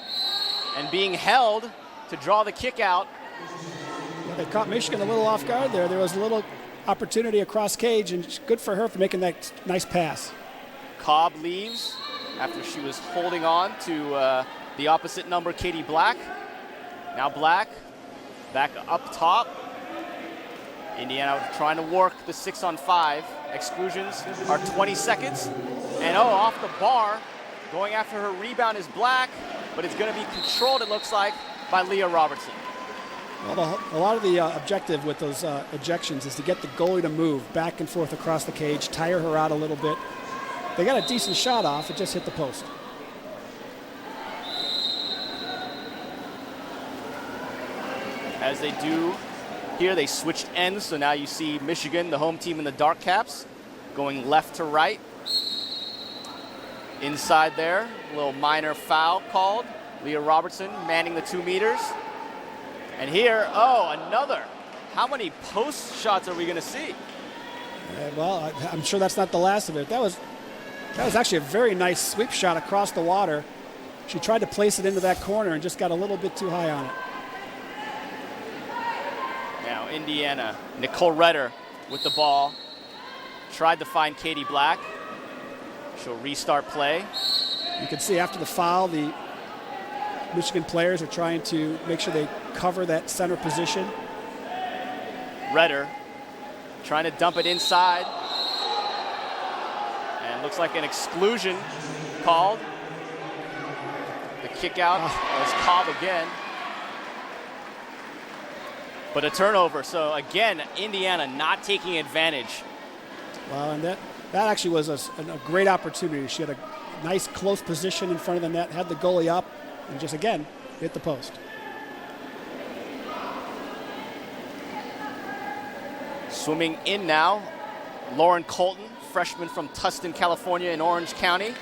and being held to draw the kick out. They caught Michigan a little off guard there. There was a little opportunity across cage, and good for her for making that nice pass. Cobb leaves after she was holding on to the opposite number, Katie Black. Now Black back up top. Indiana trying to work the 6-on-5. Exclusions are 20 seconds. And off the bar, going after her rebound is Black, but it's going to be controlled, it looks like, by Leah Robertson. Well, a lot of the objective with those ejections is to get the goalie to move back and forth across the cage, tire her out a little bit. They got a decent shot off, it just hit the post. As they do here, they switched ends, so now you see Michigan, the home team in the dark caps, going left to right. Inside there, a little minor foul called. Leah Robertson manning the 2 meters. And here, another. How many post shots are we going to see? Well, I'm sure that's not the last of it. That was actually a very nice sweep shot across the water. She tried to place it into that corner and just got a little bit too high on it. Now Indiana, Nicole Redder with the ball. Tried to find Katie Black. She'll restart play. You can see after the foul, the Michigan players are trying to make sure they cover that center position. Redder trying to dump it inside. And looks like an exclusion called. The kick out was Cobb again. But a turnover, so again, Indiana not taking advantage. Well, and that actually was a great opportunity. She had a nice close position in front of the net, had the goalie up, and just again, hit the post. Swimming in now, Lauren Colton, freshman from Tustin, California in Orange County.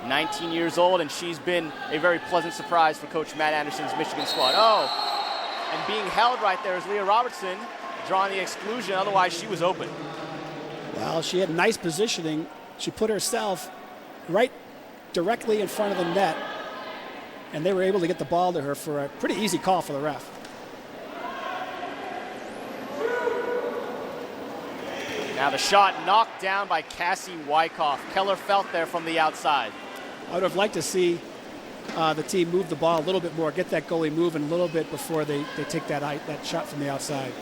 19 years old, and she's been a very pleasant surprise for Coach Matt Anderson's Michigan squad. And being held right there is Leah Robertson, drawing the exclusion, otherwise she was open. Well, she had nice positioning. She put herself right directly in front of the net, and they were able to get the ball to her for a pretty easy call for the ref. Now the shot knocked down by Cassie Wyckoff. Keller felt there from the outside. I would have liked to see the team move the ball a little bit more, get that goalie moving a little bit before they take that shot from the outside.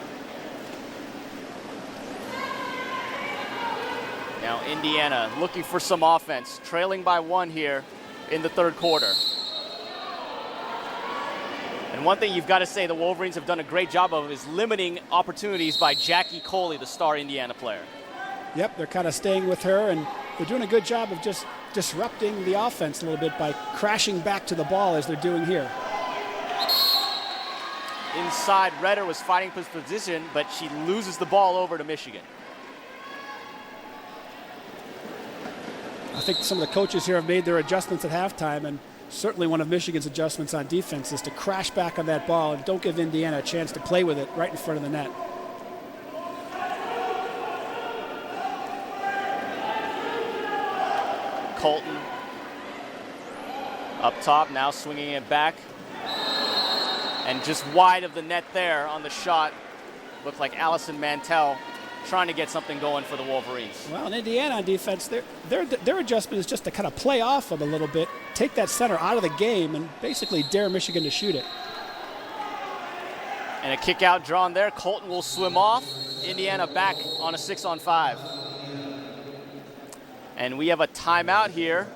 Now Indiana looking for some offense, trailing by 1 here in the third quarter. And one thing you've got to say the Wolverines have done a great job of is limiting opportunities by Jackie Coley, the star Indiana player. Yep, they're kind of staying with her, and they're doing a good job of just disrupting the offense a little bit by crashing back to the ball as they're doing here. Inside, Redder was fighting for position, but she loses the ball over to Michigan. I think some of the coaches here have made their adjustments at halftime, and certainly one of Michigan's adjustments on defense is to crash back on that ball and don't give Indiana a chance to play with it right in front of the net. Colton up top, now swinging it back. And just wide of the net there on the shot. Looked like Allison Mantell trying to get something going for the Wolverines. Well, in Indiana on defense, their adjustment is just to kind of play off them a little bit, take that center out of the game, and basically dare Michigan to shoot it. And a kick out drawn there. Colton will swim off. Indiana back on a 6-on-5. And we have a timeout here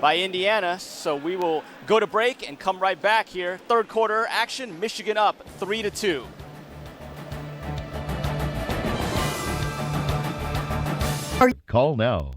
by Indiana, so we will go to break and come right back here. Third quarter action, Michigan up 3-2. Call now.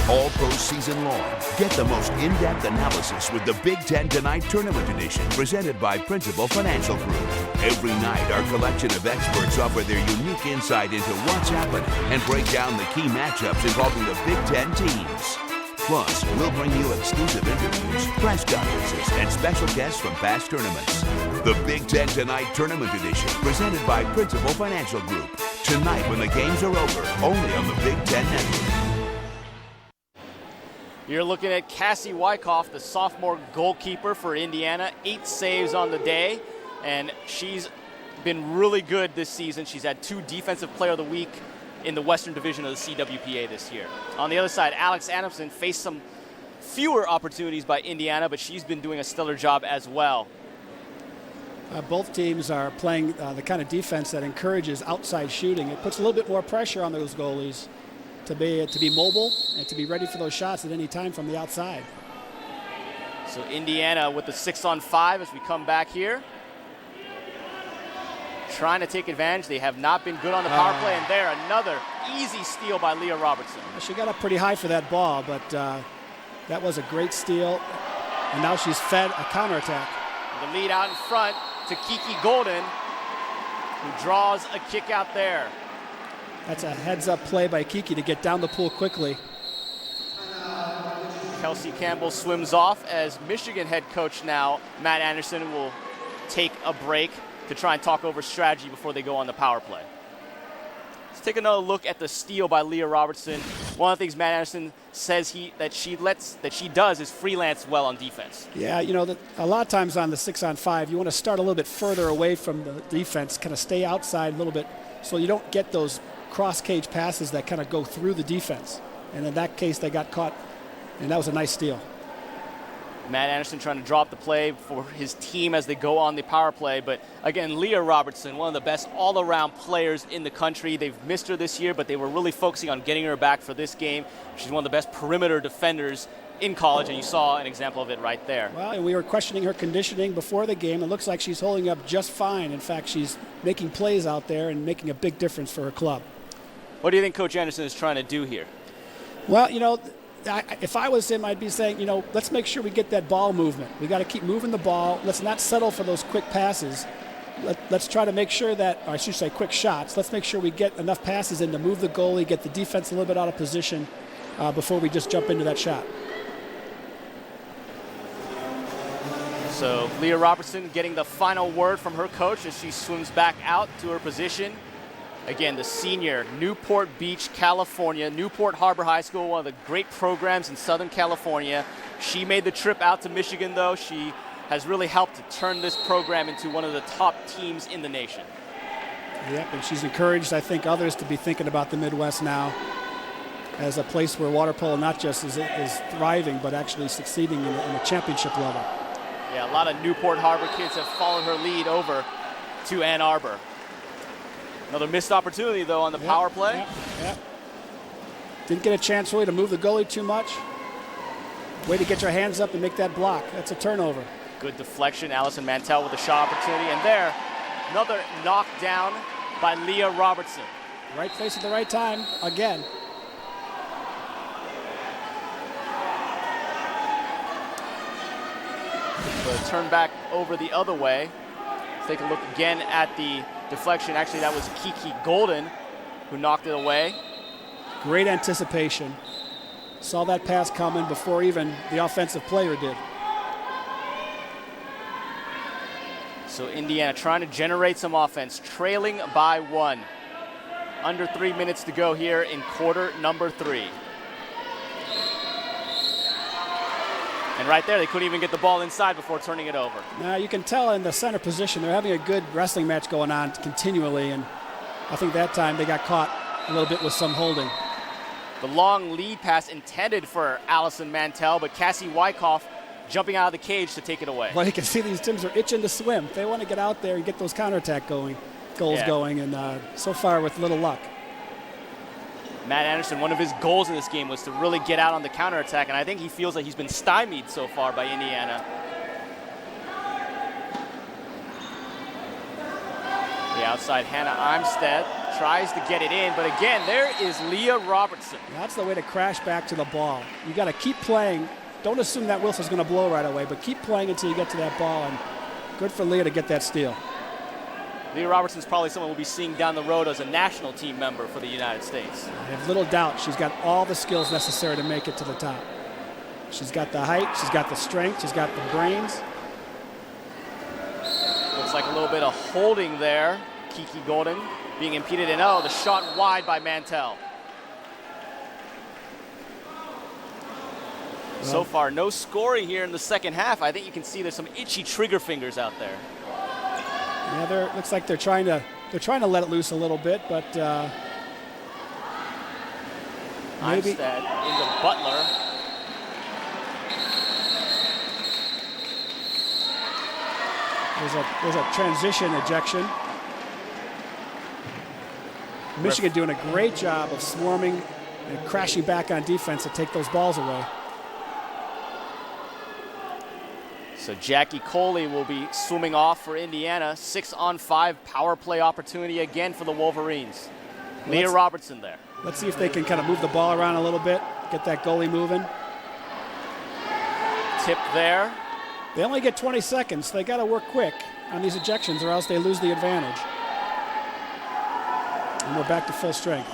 All postseason long, get the most in-depth analysis with the Big Ten Tonight Tournament Edition presented by Principal Financial Group. Every night, our collection of experts offer their unique insight into what's happening and break down the key matchups involving the Big Ten teams. Plus, we'll bring you exclusive interviews, press conferences, and special guests from past tournaments. The Big Ten Tonight Tournament Edition presented by Principal Financial Group. Tonight when the games are over, only on the Big Ten Network. You're looking at Cassie Wyckoff, the sophomore goalkeeper for Indiana. 8 saves on the day, and she's been really good this season. She's had 2 Defensive Player of the Week in the Western Division of the CWPA this year. On the other side, Alex Adamson faced some fewer opportunities by Indiana, but she's been doing a stellar job as well. Both teams are playing the kind of defense that encourages outside shooting. It puts a little bit more pressure on those goalies to be mobile and to be ready for those shots at any time from the outside. So Indiana with the 6-on-5 as we come back here. Trying to take advantage. They have not been good on the power play, and there, another easy steal by Leah Robertson. She got up pretty high for that ball, but that was a great steal, and now she's fed a counterattack. The lead out in front to Kiki Golden, who draws a kick out there. That's a heads-up play by Kiki to get down the pool quickly. Kelsey Campbell swims off as Michigan head coach now, Matt Anderson, will take a break to try and talk over strategy before they go on the power play. Let's take another look at the steal by Leah Robertson. One of the things Matt Anderson says that she does is freelance well on defense. Yeah, you know, a lot of times on the 6-on-5, you want to start a little bit further away from the defense, kind of stay outside a little bit so you don't get those cross-cage passes that kind of go through the defense. And in that case, they got caught, and that was a nice steal. Matt Anderson trying to drop the play for his team as they go on the power play. But again, Leah Robertson, one of the best all-around players in the country. They've missed her this year, but they were really focusing on getting her back for this game. She's one of the best perimeter defenders in college, and you saw an example of it right there. Well, and we were questioning her conditioning before the game. It looks like she's holding up just fine. In fact, she's making plays out there and making a big difference for her club. What do you think Coach Anderson is trying to do here? Well, you know, if I was him, I'd be saying, you know, let's make sure we get that ball movement. We got to keep moving the ball. Let's not settle for those quick passes. Let's try to make sure that, or I should say quick shots. Let's make sure we get enough passes in to move the goalie, get the defense a little bit out of position before we just jump into that shot. So Leah Robertson getting the final word from her coach as she swims back out to her position. Again, the senior, Newport Beach, California, Newport Harbor High School, one of the great programs in Southern California. She made the trip out to Michigan, though. She has really helped to turn this program into one of the top teams in the nation. Yep, and she's encouraged, I think, others to be thinking about the Midwest now as a place where water polo not just is thriving, but actually succeeding in a championship level. Yeah, a lot of Newport Harbor kids have followed her lead over to Ann Arbor. Another missed opportunity, though, on the power play. Yep. Didn't get a chance really to move the goalie too much. Way to get your hands up and make that block. That's a turnover. Good deflection. Allison Mantell with a shot opportunity. And there, another knockdown by Leah Robertson. Right place at the right time again. So turn back over the other way. Let's take a look again at the deflection. Actually, that was Kiki Golden who knocked it away. Great anticipation. Saw that pass coming before even the offensive player did. So Indiana trying to generate some offense, trailing by 1. Under 3 minutes to go here in quarter number 3. And right there, they couldn't even get the ball inside before turning it over. Now you can tell in the center position, they're having a good wrestling match going on continually, and I think that time they got caught a little bit with some holding. The long lead pass intended for Allison Mantell, but Cassie Wyckoff jumping out of the cage to take it away. Well, you can see these teams are itching to swim. They want to get out there and get those counterattack goals going, and so far with little luck. Matt Anderson, one of his goals in this game was to really get out on the counterattack, and I think he feels like he's been stymied so far by Indiana. The outside Hannah Armstead tries to get it in, but again, there is Leah Robertson. That's the way to crash back to the ball. You got to keep playing. Don't assume that Wilson's going to blow right away, but keep playing until you get to that ball, and good for Leah to get that steal. Leah Robertson's probably someone we'll be seeing down the road as a national team member for the United States. I have little doubt she's got all the skills necessary to make it to the top. She's got the height, she's got the strength, she's got the brains. Looks like a little bit of holding there. Kiki Golden being impeded, and the shot wide by Mantell. So far, no scoring here in the second half. I think you can see there's some itchy trigger fingers out there. Yeah, looks like they're trying to let it loose a little bit, but maybe Armstead into Butler. There's a transition ejection. Michigan doing a great job of swarming and crashing back on defense to take those balls away. So Jackie Coley will be swimming off for Indiana. 6-on-5 power play opportunity again for the Wolverines. Leah Robertson there. Let's see if they can kind of move the ball around a little bit, get that goalie moving. Tip there. They only get 20 seconds. They got to work quick on these ejections or else they lose the advantage. And we're back to full strength.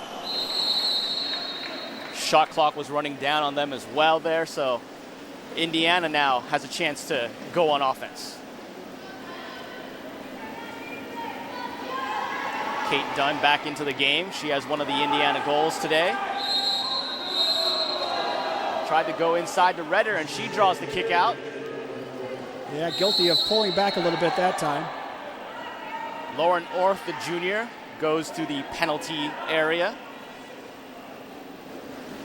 Shot clock was running down on them as well there, so Indiana now has a chance to go on offense. Kate Dunn back into the game. She has one of the Indiana goals today. Tried to go inside to Redder, and she draws the kick out. Yeah, guilty of pulling back a little bit that time. Lauren Orth, the junior, goes to the penalty area.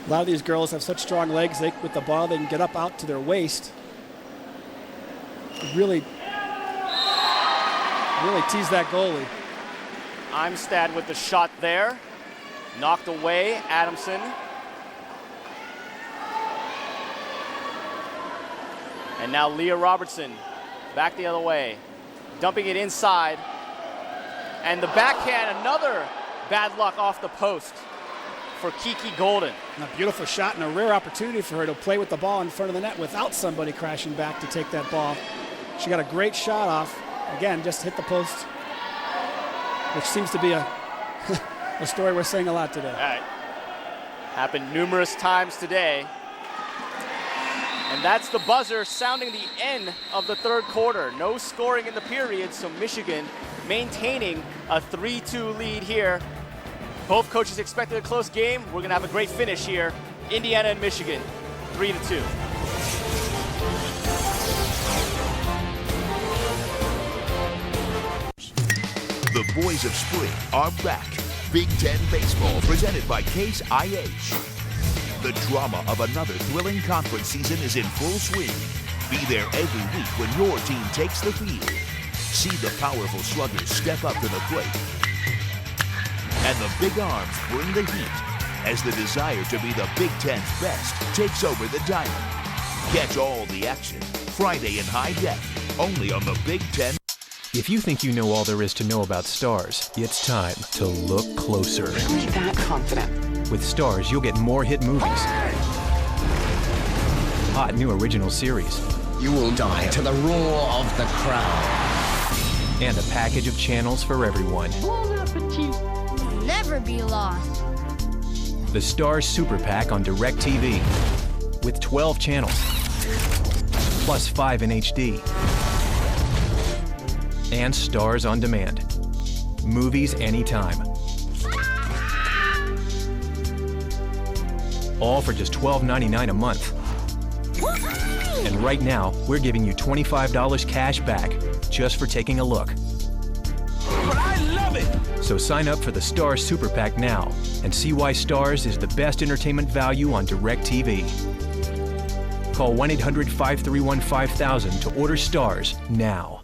A lot of these girls have such strong legs. With the ball, they can get up out to their waist. Really tease that goalie. Armstead with the shot there. Knocked away, Adamson. And now Leah Robertson back the other way. Dumping it inside. And the backhand, another bad luck off the post for Kiki Golden. A beautiful shot and a rare opportunity for her to play with the ball in front of the net without somebody crashing back to take that ball. She got a great shot off. Again, just hit the post, which seems to be a story we're saying a lot today. All right. Happened numerous times today. And that's the buzzer sounding the end of the third quarter. No scoring in the period, so Michigan maintaining a 3-2 lead here. Both coaches expected a close game. We're gonna have a great finish here. Indiana and Michigan, 3-2. The boys of spring are back. Big Ten Baseball presented by Case IH. The drama of another thrilling conference season is in full swing. Be there every week when your team takes the field. See the powerful sluggers step up to the plate. And the big arms bring the heat as the desire to be the Big Ten's best takes over the diamond. Catch all the action Friday in high def, only on the Big Ten. If you think you know all there is to know about Stars, it's time to look closer. Really that confident? With Stars, you'll get more hit movies, hot new original series. You will die to the roar of the crowd. And a package of channels for everyone. Bon appetit. Never be lost. The Stars Super Pack on DirecTV with 12 channels, plus 5 in HD. And Stars on Demand. Movies anytime. All for just $12.99 a month. And right now, we're giving you $25 cash back just for taking a look. But I love it! So sign up for the Stars Super Pack now and see why Stars is the best entertainment value on DirecTV. Call 1-800-531-5000 to order Stars now.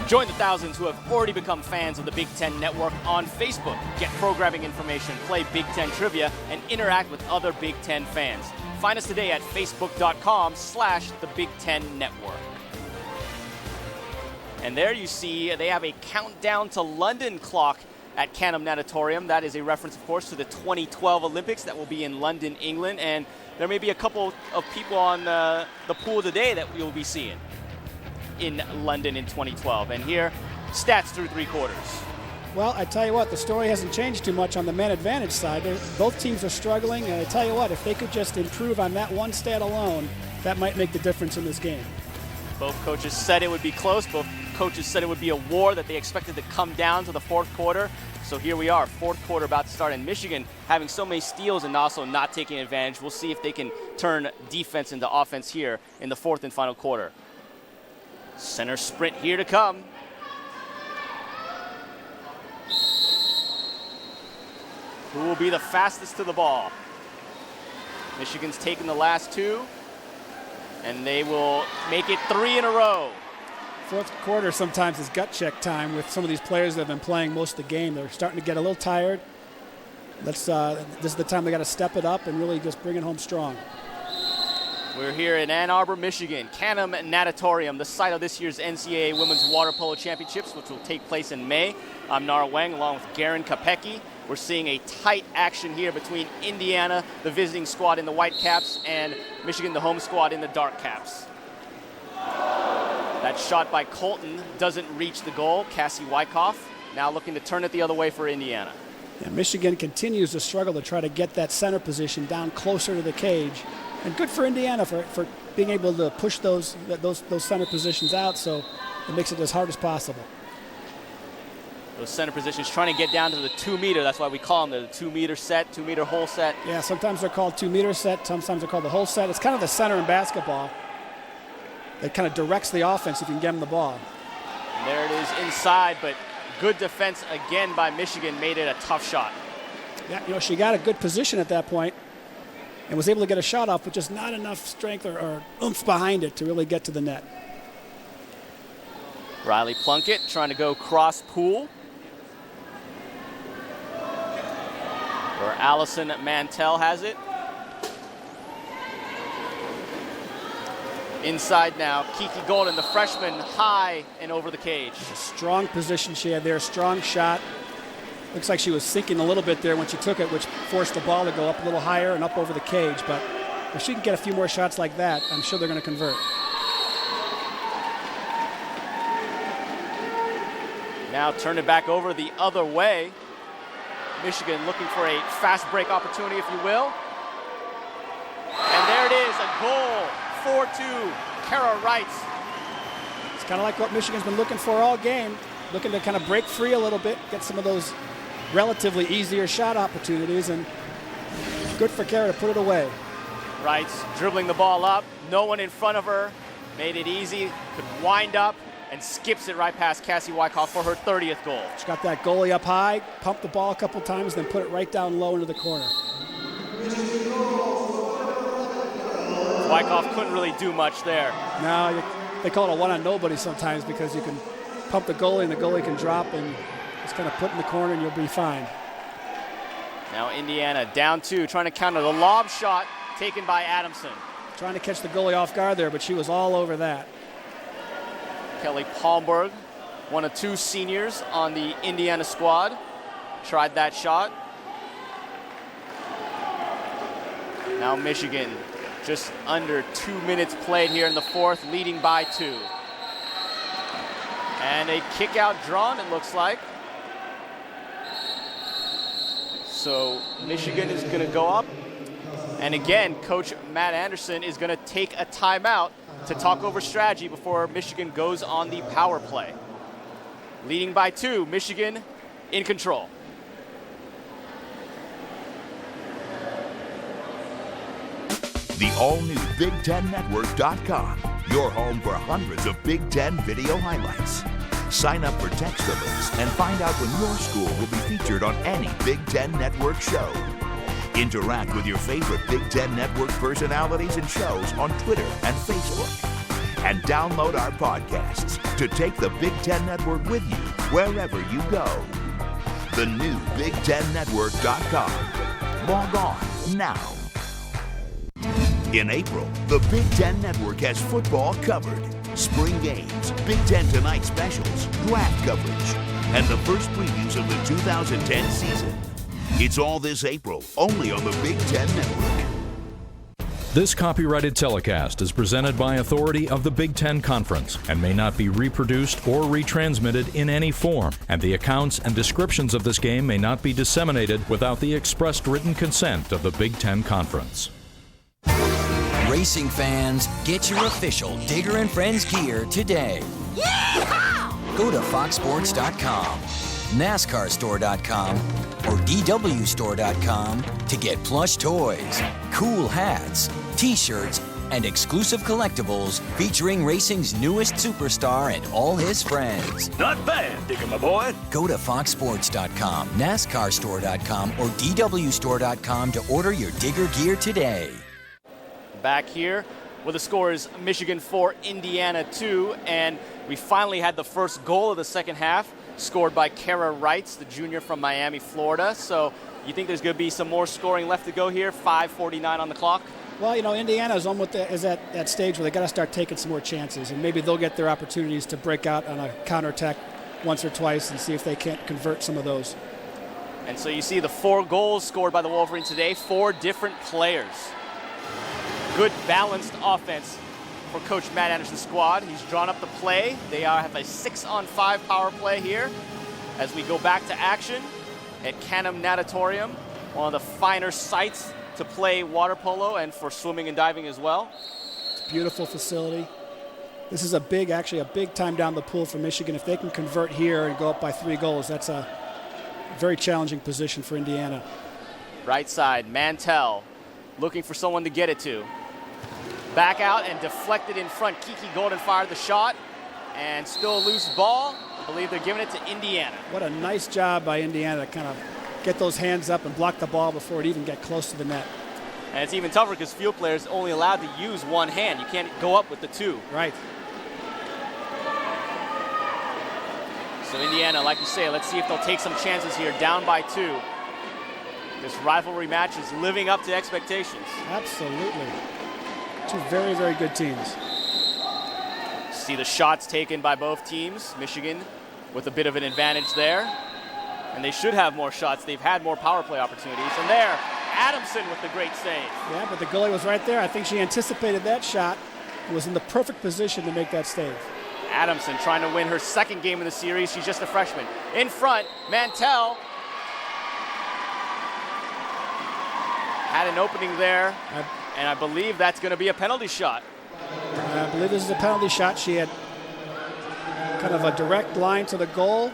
Join the thousands who have already become fans of the Big Ten Network on Facebook. Get programming information, play Big Ten trivia, and interact with other Big Ten fans. Find us today at facebook.com/the Big Ten Network. And there you see they have a countdown to London clock at Canham Natatorium. That is a reference, of course, to the 2012 Olympics that will be in London, England. And there may be a couple of people on the pool today that you'll be seeing in London in 2012. And here, stats through three quarters. Well, I tell you what, the story hasn't changed too much on the man advantage side. Both teams are struggling, and I tell you what, if they could just improve on that one stat alone, that might make the difference in this game. Both coaches said it would be close. Both coaches said it would be a war that they expected to come down to the fourth quarter. So here we are, fourth quarter about to start, and Michigan having so many steals and also not taking advantage. We'll see if they can turn defense into offense here in the fourth and final quarter. Center sprint here to come. Who will be the fastest to the ball? Michigan's taken the last 2, and they will make it 3 in a row. Fourth quarter sometimes is gut check time with some of these players that have been playing most of the game. They're starting to get a little tired. This is the time they got to step it up and really just bring it home strong. We're here in Ann Arbor, Michigan, Canham Natatorium, the site of this year's NCAA Women's Water Polo Championships, which will take place in May. I'm Nara Weng, along with Garrin Kapecki. We're seeing a tight action here between Indiana, the visiting squad in the white caps, and Michigan, the home squad in the dark caps. That shot by Colton doesn't reach the goal. Cassie Wyckoff now looking to turn it the other way for Indiana. Yeah, Michigan continues to struggle to try to get that center position down closer to the cage. And good for Indiana for being able to push those center positions out, so it makes it as hard as possible. Those center positions trying to get down to the 2 meter. That's why we call them the 2 meter set, 2 meter hole set. Yeah, sometimes they're called 2 meter set, sometimes they're called the hole set. It's kind of the center in basketball. It kind of directs the offense if you can get them the ball. And there it is inside, but good defense again by Michigan made it a tough shot. Yeah, she got a good position at that point and was able to get a shot off, but just not enough strength or oomph behind it to really get to the net. Riley Plunkett trying to go cross pool. Where Allison Mantell has it. Inside now, Kiki Golden, the freshman, high and over the cage. A strong position she had there, strong shot. Looks like she was sinking a little bit there when she took it, which forced the ball to go up a little higher and up over the cage. But if she can get a few more shots like that, I'm sure they're going to convert. Now turn it back over the other way. Michigan looking for a fast break opportunity, if you will. And there it is, a goal, 4-2, Kara Wright. It's kind of like what Michigan's been looking for all game, looking to kind of break free a little bit, get some of those relatively easier shot opportunities, and good for Kara to put it away. Wright dribbling the ball up, no one in front of her, made it easy, could wind up, and skips it right past Cassie Wyckoff for her 30th goal. She got that goalie up high, pumped the ball a couple times, then put it right down low into the corner. Wyckoff couldn't really do much there. No, they call it a one-on-nobody sometimes because you can pump the goalie and the goalie can drop and just kind of put in the corner and you'll be fine. Now Indiana down 2, trying to counter the lob shot taken by Adamson. Trying to catch the goalie off guard there, but she was all over that. Kelly Palmberg, one of 2 seniors on the Indiana squad, tried that shot. Now Michigan just under 2 minutes played here in the fourth, leading by 2. And a kick out drawn, it looks like. So Michigan is going to go up. And again, Coach Matt Anderson is going to take a timeout to talk over strategy before Michigan goes on the power play. Leading by 2, Michigan in control. The all-new BigTenNetwork.com, your home for hundreds of Big Ten video highlights. Sign up for text alerts and find out when your school will be featured on any Big Ten Network show. Interact with your favorite Big Ten Network personalities and shows on Twitter and Facebook. And download our podcasts to take the Big Ten Network with you wherever you go. The new BigTenNetwork.com. Log on now. In April, the Big Ten Network has football covered. Spring games, Big Ten Tonight specials, draft coverage, and the first previews of the 2010 season. It's all this April, only on the Big Ten Network. This copyrighted telecast is presented by authority of the Big Ten Conference and may not be reproduced or retransmitted in any form, and the accounts and descriptions of this game may not be disseminated without the expressed written consent of the Big Ten Conference. Racing fans, get your official Digger and Friends gear today. Yeehaw! Go to foxsports.com, nascarstore.com, or dwstore.com to get plush toys, cool hats, t-shirts, and exclusive collectibles featuring racing's newest superstar and all his friends. Not bad, Digger, my boy. Go to foxsports.com, nascarstore.com, or dwstore.com to order your Digger gear today. Back here where the score is Michigan 4, Indiana 2, and we finally had the first goal of the second half, scored by Kara Wrights, the junior from Miami, Florida. So you think there's going to be some more scoring left to go here? 5:49 on the clock. Well, you know, Indiana is at that stage where they got to start taking some more chances, and maybe they'll get their opportunities to break out on a counterattack once or twice and see if they can't convert some of those. And so you see the 4 goals scored by the Wolverines today, 4 different players. Good balanced offense for Coach Matt Anderson's squad. He's drawn up the play. They have a 6-on-5 power play here as we go back to action at Canham Natatorium, one of the finer sites to play water polo and for swimming and diving as well. It's a beautiful facility. This is actually a big time down the pool for Michigan. If they can convert here and go up by 3 goals, that's a very challenging position for Indiana. Right side, Mantell looking for someone to get it to. Back out and deflected in front. Kiki Golden fired the shot, and still a loose ball. I believe they're giving it to Indiana. What a nice job by Indiana to kind of get those hands up and block the ball before it even get close to the net. And it's even tougher because field players are only allowed to use one hand. You can't go up with the 2. Right. So Indiana, like you say, let's see if they'll take some chances here, down by 2. This rivalry match is living up to expectations. Absolutely. 2 very, very good teams. See the shots taken by both teams. Michigan with a bit of an advantage there. And they should have more shots. They've had more power play opportunities. And there, Adamson with the great save. Yeah, but the goalie was right there. I think she anticipated that shot. Was in the perfect position to make that save. Adamson trying to win her 2nd game in the series. She's just a freshman. In front, Mantell had an opening there. And I believe that's going to be a penalty shot. I believe this is a penalty shot. She had kind of a direct line to the goal.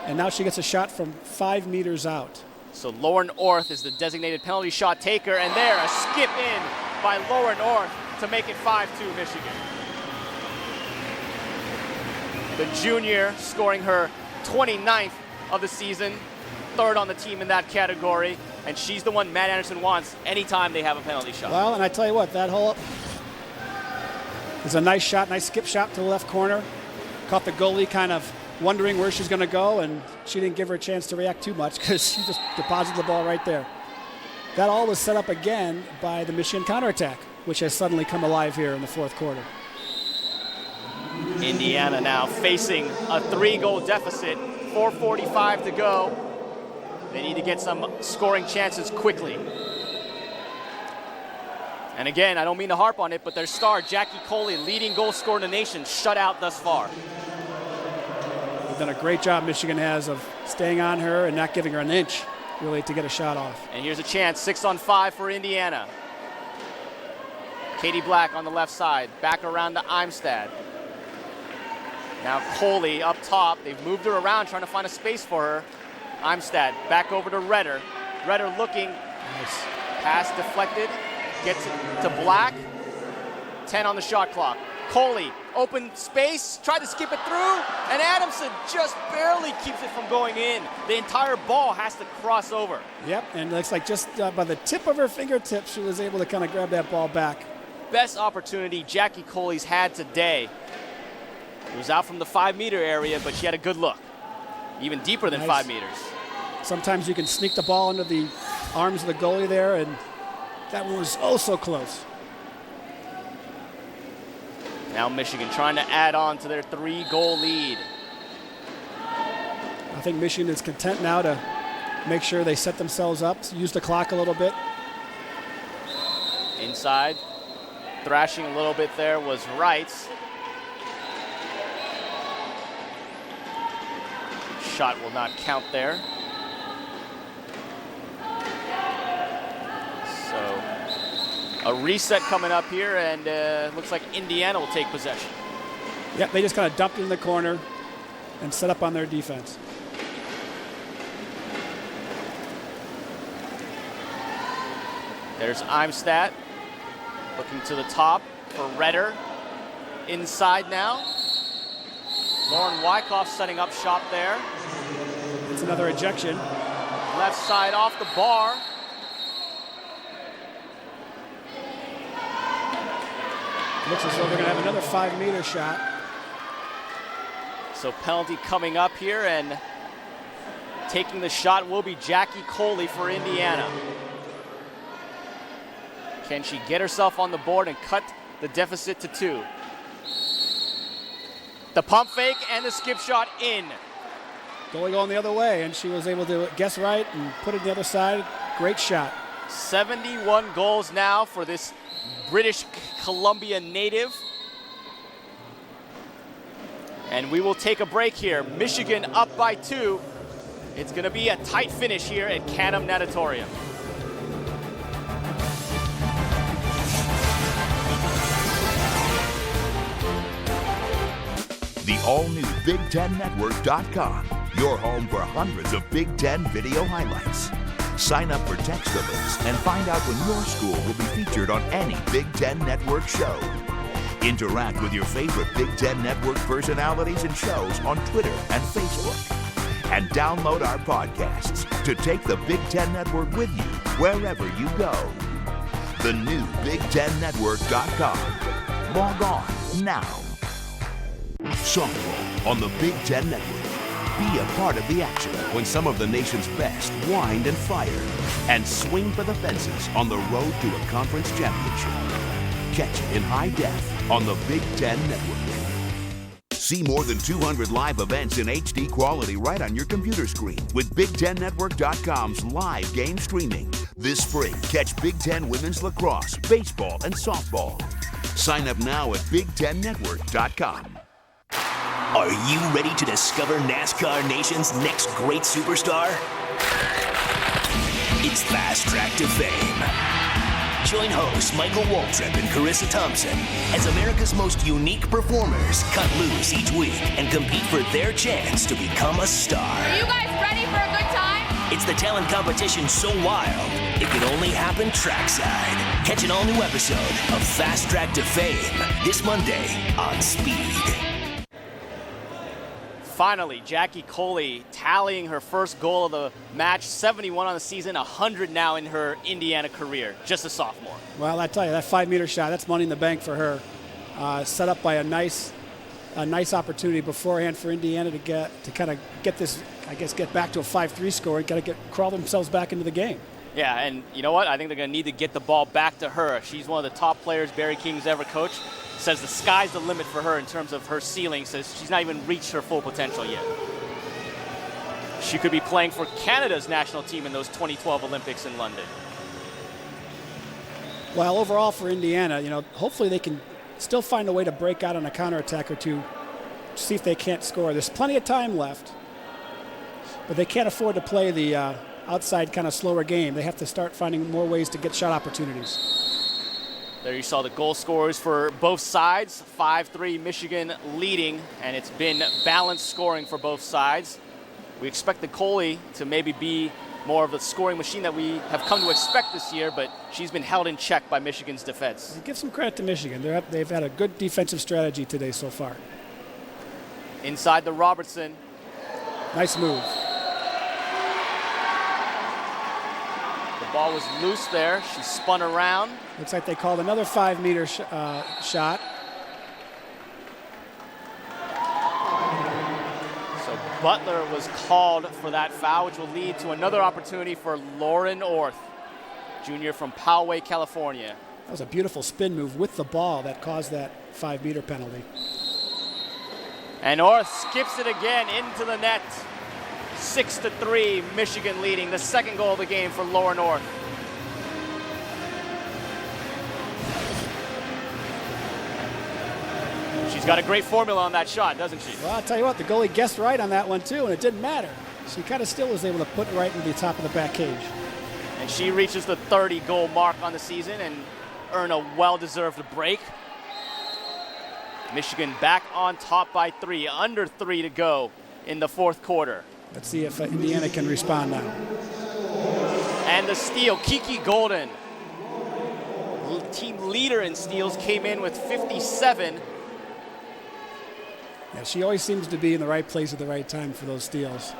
And now she gets a shot from 5 meters out. So Lauren Orth is the designated penalty shot taker. And there, a skip in by Lauren Orth to make it 5-2 Michigan. The junior scoring her 29th of the season. 3rd on the team in that category. And she's the one Matt Anderson wants anytime they have a penalty shot. Well, and I tell you what, that hole is a nice shot, nice skip shot to the left corner. Caught the goalie kind of wondering where she's going to go, and she didn't give her a chance to react too much because she just deposited the ball right there. That all was set up again by the Michigan counterattack, which has suddenly come alive here in the 4th quarter. Indiana now facing a 3-goal deficit, 4:45 to go. They need to get some scoring chances quickly. And again, I don't mean to harp on it, but their star, Jackie Coley, leading goal scorer in the nation, shut out thus far. They've done a great job, Michigan has, of staying on her and not giving her an inch, really, to get a shot off. And here's a chance, 6-on-5 for Indiana. Katie Black on the left side, back around to Imstad. Now Coley up top. They've moved her around, trying to find a space for her. Imstad back over to Redder. Redder looking. Nice. Pass deflected. Gets it to Black. 10 on the shot clock. Coley, open space, tried to skip it through, and Adamson just barely keeps it from going in. The entire ball has to cross over. Yep, and it looks like just by the tip of her fingertips, she was able to kind of grab that ball back. Best opportunity Jackie Coley's had today. It was out from the 5-meter area, but she had a good look. Even deeper than 5 meters. Sometimes you can sneak the ball into the arms of the goalie there, and that one was oh so close. Now Michigan trying to add on to their 3-goal lead. I think Michigan is content now to make sure they set themselves up, use the clock a little bit. Inside, thrashing a little bit there was Wrights. Shot will not count there. So a reset coming up here, and looks like Indiana will take possession. Yep, they just kind of dumped it in the corner and set up on their defense. There's Imstad. Looking to the top for Redder. Inside now. Lauren Wyckoff setting up shop there. It's another ejection. Left side off the bar. Looks as though they're going to have another 5-meter shot. So penalty coming up here, and taking the shot will be Jackie Coley for Indiana. Can she get herself on the board and cut the deficit to 2? The pump fake and the skip shot in. Goalie going the other way, and she was able to guess right and put it the other side. Great shot. 71 goals now for this British Columbia native. And we will take a break here. Michigan up by 2. It's going to be a tight finish here at Canham Natatorium. The all-new BigTenNetwork.com, your home for hundreds of Big Ten video highlights. Sign up for text alerts and find out when your school will be featured on any Big Ten Network show. Interact with your favorite Big Ten Network personalities and shows on Twitter and Facebook. And download our podcasts to take the Big Ten Network with you wherever you go. The new BigTenNetwork.com. Log on now. Softball on the Big Ten Network. Be a part of the action when some of the nation's best wind and fire and swing for the fences on the road to a conference championship. Catch it in high def on the Big Ten Network. See more than 200 live events in HD quality right on your computer screen with BigTenNetwork.com's live game streaming. This spring, catch Big Ten women's lacrosse, baseball, and softball. Sign up now at BigTenNetwork.com. Are you ready to discover NASCAR Nation's next great superstar? It's Fast Track to Fame. Join hosts Michael Waltrip and Carissa Thompson as America's most unique performers cut loose each week and compete for their chance to become a star. Are you guys ready for a good time? It's the talent competition so wild, it could only happen trackside. Catch an all-new episode of Fast Track to Fame this Monday on Speed. Finally, Jackie Coley tallying her first goal of the match, 71 on the season, 100 now in her Indiana career, just a sophomore. Well, I tell you, that 5-meter shot, that's money in the bank for her. Set up by a nice opportunity beforehand for Indiana to get this, I guess, get back to a 5-3 score and kind of crawl themselves back into the game. Yeah, and you know what? I think they're going to need to get the ball back to her. She's one of the top players Barry King's ever coached. Says the sky's the limit for her in terms of her ceiling. Says she's not even reached her full potential yet. She could be playing for Canada's national team in those 2012 Olympics in London. Well, overall for Indiana, hopefully they can still find a way to break out on a counterattack or two, see if they can't score. There's plenty of time left, but they can't afford to play the outside kind of slower game. They have to start finding more ways to get shot opportunities. There you saw the goal scorers for both sides. 5-3 Michigan leading, and it's been balanced scoring for both sides. We expect the Coley to maybe be more of the scoring machine that we have come to expect this year, but she's been held in check by Michigan's defense. Give some credit to Michigan. They've had a good defensive strategy today so far. Inside the Robertson. Nice move. The ball was loose there. She spun around. Looks like they called another 5-meter shot. So Butler was called for that foul, which will lead to another opportunity for Lauren Orth, junior from Poway, California. That was a beautiful spin move with the ball that caused that 5-meter penalty. And Orth skips it again into the net. 6-3, Michigan leading. The second goal of the game for Lauren Orth. She's got a great formula on that shot, doesn't she? Well, I'll tell you what, the goalie guessed right on that one too, and it didn't matter. She kind of still was able to put it right into the top of the back cage. And she reaches the 30-goal mark on the season and earn a well-deserved break. Michigan back on top by 3, under 3 to go in the fourth quarter. Let's see if Indiana can respond now. And the steal, Kiki Golden team leader in steals, came in with 57. Yeah, she always seems to be in the right place at the right time for those steals.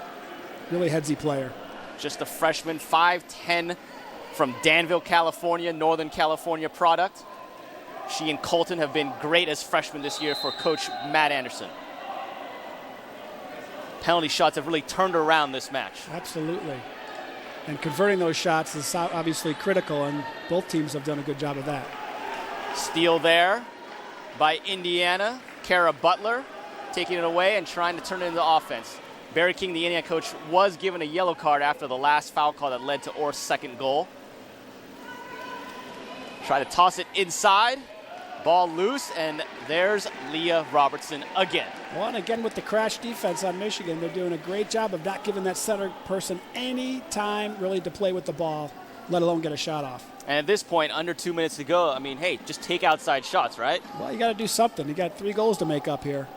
Really headsy player. Just a freshman, 5'10", from Danville, California, Northern California product. She and Colton have been great as freshmen this year for Coach Matt Anderson. Penalty shots have really turned around this match. Absolutely. And converting those shots is obviously critical, and both teams have done a good job of that. Steal there by Indiana. Kara Butler taking it away and trying to turn it into offense. Barry King, the Indiana coach, was given a yellow card after the last foul call that led to Orr's second goal. Try to toss it inside. Ball loose, and there's Leah Robertson again. Well, and again with the crash defense on Michigan, they're doing a great job of not giving that center person any time really to play with the ball, let alone get a shot off. And at this point, under 2 minutes to go, I mean, hey, just take outside shots, right? Well, you got to do something. You got 3 goals to make up here.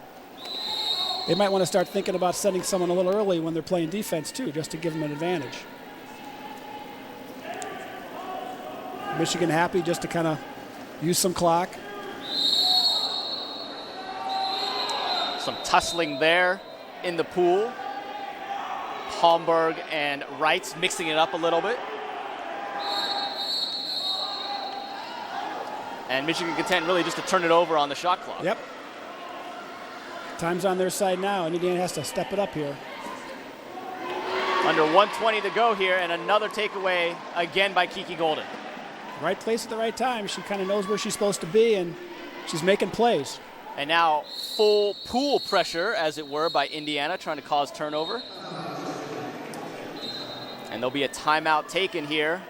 They might want to start thinking about sending someone a little early when they're playing defense too, just to give them an advantage. Michigan happy just to kind of use some clock. Some tussling there in the pool. Holmberg and Wrights mixing it up a little bit. And Michigan content really just to turn it over on the shot clock. Yep. Time's on their side now, and Indiana has to step it up here. Under 1:20 to go here, and another takeaway again by Kiki Golden. Right place at the right time. She kind of knows where she's supposed to be, and she's making plays. And now full pool pressure, as it were, by Indiana, trying to cause turnover. And there'll be a timeout taken here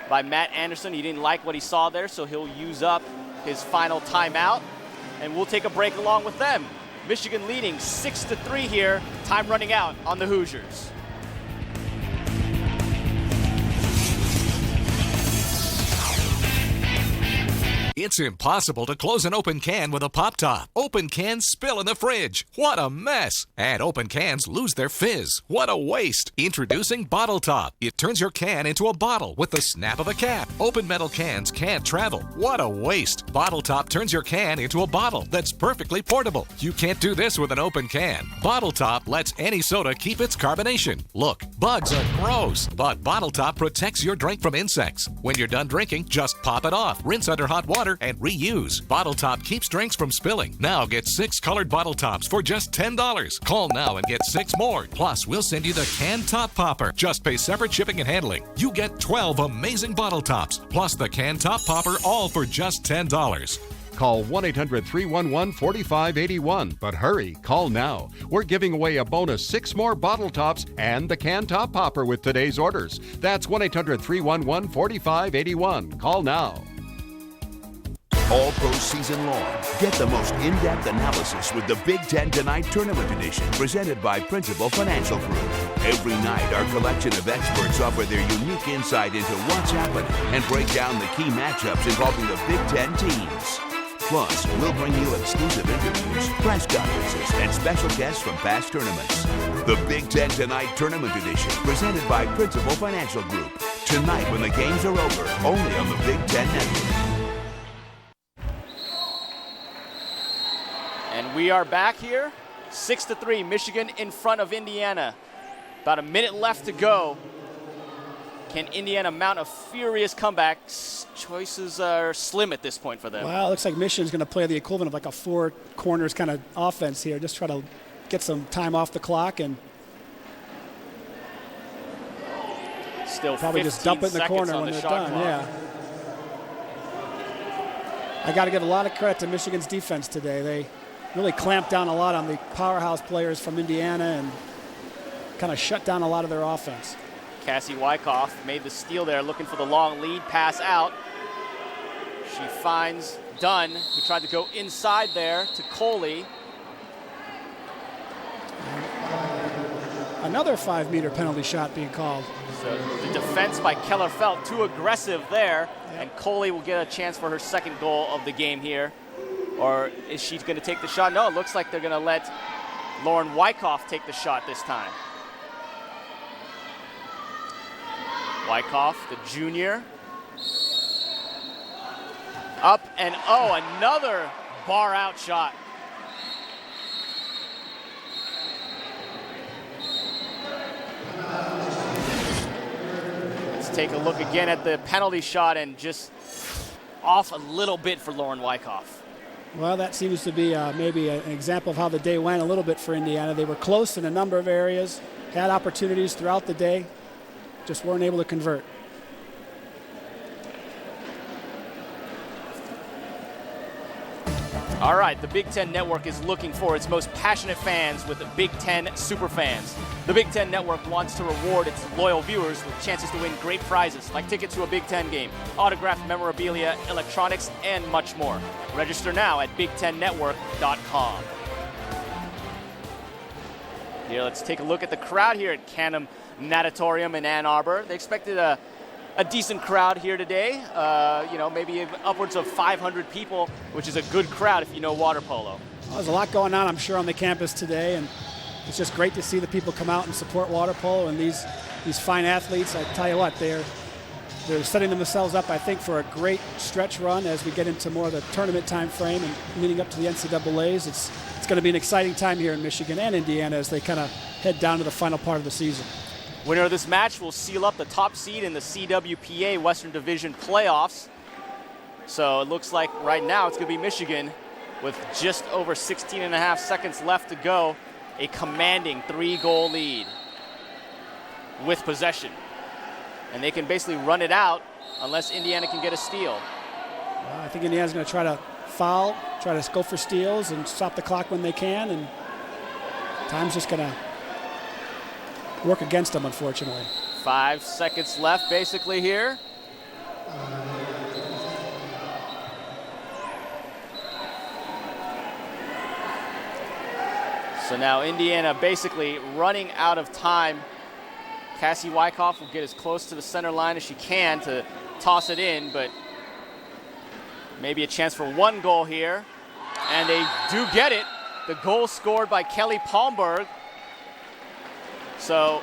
by Matt Anderson. He didn't like what he saw there, so he'll use up his final timeout. And we'll take a break along with them. Michigan leading 6-3 here. Time running out on the Hoosiers. It's impossible to close an open can with a pop top. Open cans spill in the fridge. What a mess. And open cans lose their fizz. What a waste. Introducing Bottle Top. It turns your can into a bottle with the snap of a cap. Open metal cans can't travel. What a waste. Bottle Top turns your can into a bottle that's perfectly portable. You can't do this with an open can. Bottle Top lets any soda keep its carbonation. Look, bugs are gross, but Bottle Top protects your drink from insects. When you're done drinking, just pop it off. Rinse under hot water and reuse. Bottle Top keeps drinks from spilling. Now get 6 colored bottle tops for just $10. Call now and get 6 more. Plus, we'll send you the can top popper. Just pay separate shipping and handling. You get 12 amazing bottle tops, plus the can top popper, all for just $10. Call 1-800-311-4581. But hurry, call now. We're giving away a bonus 6 more bottle tops and the can top popper with today's orders. That's 1-800-311-4581. Call now. All postseason long, get the most in-depth analysis with the Big Ten Tonight Tournament Edition, presented by Principal Financial Group. Every night, our collection of experts offer their unique insight into what's happening and break down the key matchups involving the Big Ten teams. Plus, we'll bring you exclusive interviews, press conferences, and special guests from past tournaments. The Big Ten Tonight Tournament Edition, presented by Principal Financial Group. Tonight when the games are over, only on the Big Ten Network. And we are back here, 6-3, Michigan in front of Indiana. About a minute left to go. Can Indiana mount a furious comeback? Choices are slim at this point for them. Well, it looks like Michigan's going to play the equivalent of like a 4 corners kind of offense here. Just try to get some time off the clock and still probably just dump it in the corner when they're done. Clock. Yeah. I got to give a lot of credit to Michigan's defense today. They really clamped down a lot on the powerhouse players from Indiana and kind of shut down a lot of their offense. Cassie Wyckoff made the steal there, looking for the long lead pass out. She finds Dunn, who tried to go inside there to Coley. Another 5-meter penalty shot being called. So the defense by Keller felt too aggressive there, and Coley will get a chance for her second goal of the game here. Or is she going to take the shot? No, it looks like they're going to let Lauren Wyckoff take the shot this time. Wyckoff, the junior. Up and oh, another bar out shot. Let's take a look again at the penalty shot, and just off a little bit for Lauren Wyckoff. Well, that seems to be maybe an example of how the day went a little bit for Indiana. They were close in a number of areas, had opportunities throughout the day, just weren't able to convert. All right, the Big Ten Network is looking for its most passionate fans with the Big Ten superfans. The Big Ten Network wants to reward its loyal viewers with chances to win great prizes like tickets to a Big Ten game, autographed memorabilia, electronics, and much more. Register now at BigTenNetwork.com. Here, let's take a look at the crowd here at Canham Natatorium in Ann Arbor. They expected a decent crowd here today, maybe upwards of 500 people, which is a good crowd if you know water polo. Well, there's a lot going on, I'm sure, on the campus today, and it's just great to see the people come out and support water polo and these fine athletes. I tell you what, they're setting themselves up, I think, for a great stretch run as we get into more of the tournament time frame and leading up to the NCAAs. It's going to be an exciting time here in Michigan and Indiana as they kind of head down to the final part of the season. Winner of this match will seal up the top seed in the CWPA Western Division playoffs. So it looks like right now it's going to be Michigan with just over 16 and a half seconds left to go. A commanding 3-goal lead with possession. And they can basically run it out unless Indiana can get a steal. Well, I think Indiana's going to try to foul, try to go for steals and stop the clock when they can. And time's just going to work against them, unfortunately. 5 seconds left, basically, here. So now Indiana basically running out of time. Cassie Wyckoff will get as close to the center line as she can to toss it in, but maybe a chance for 1 goal here. And they do get it. The goal scored by Kelly Palmberg. So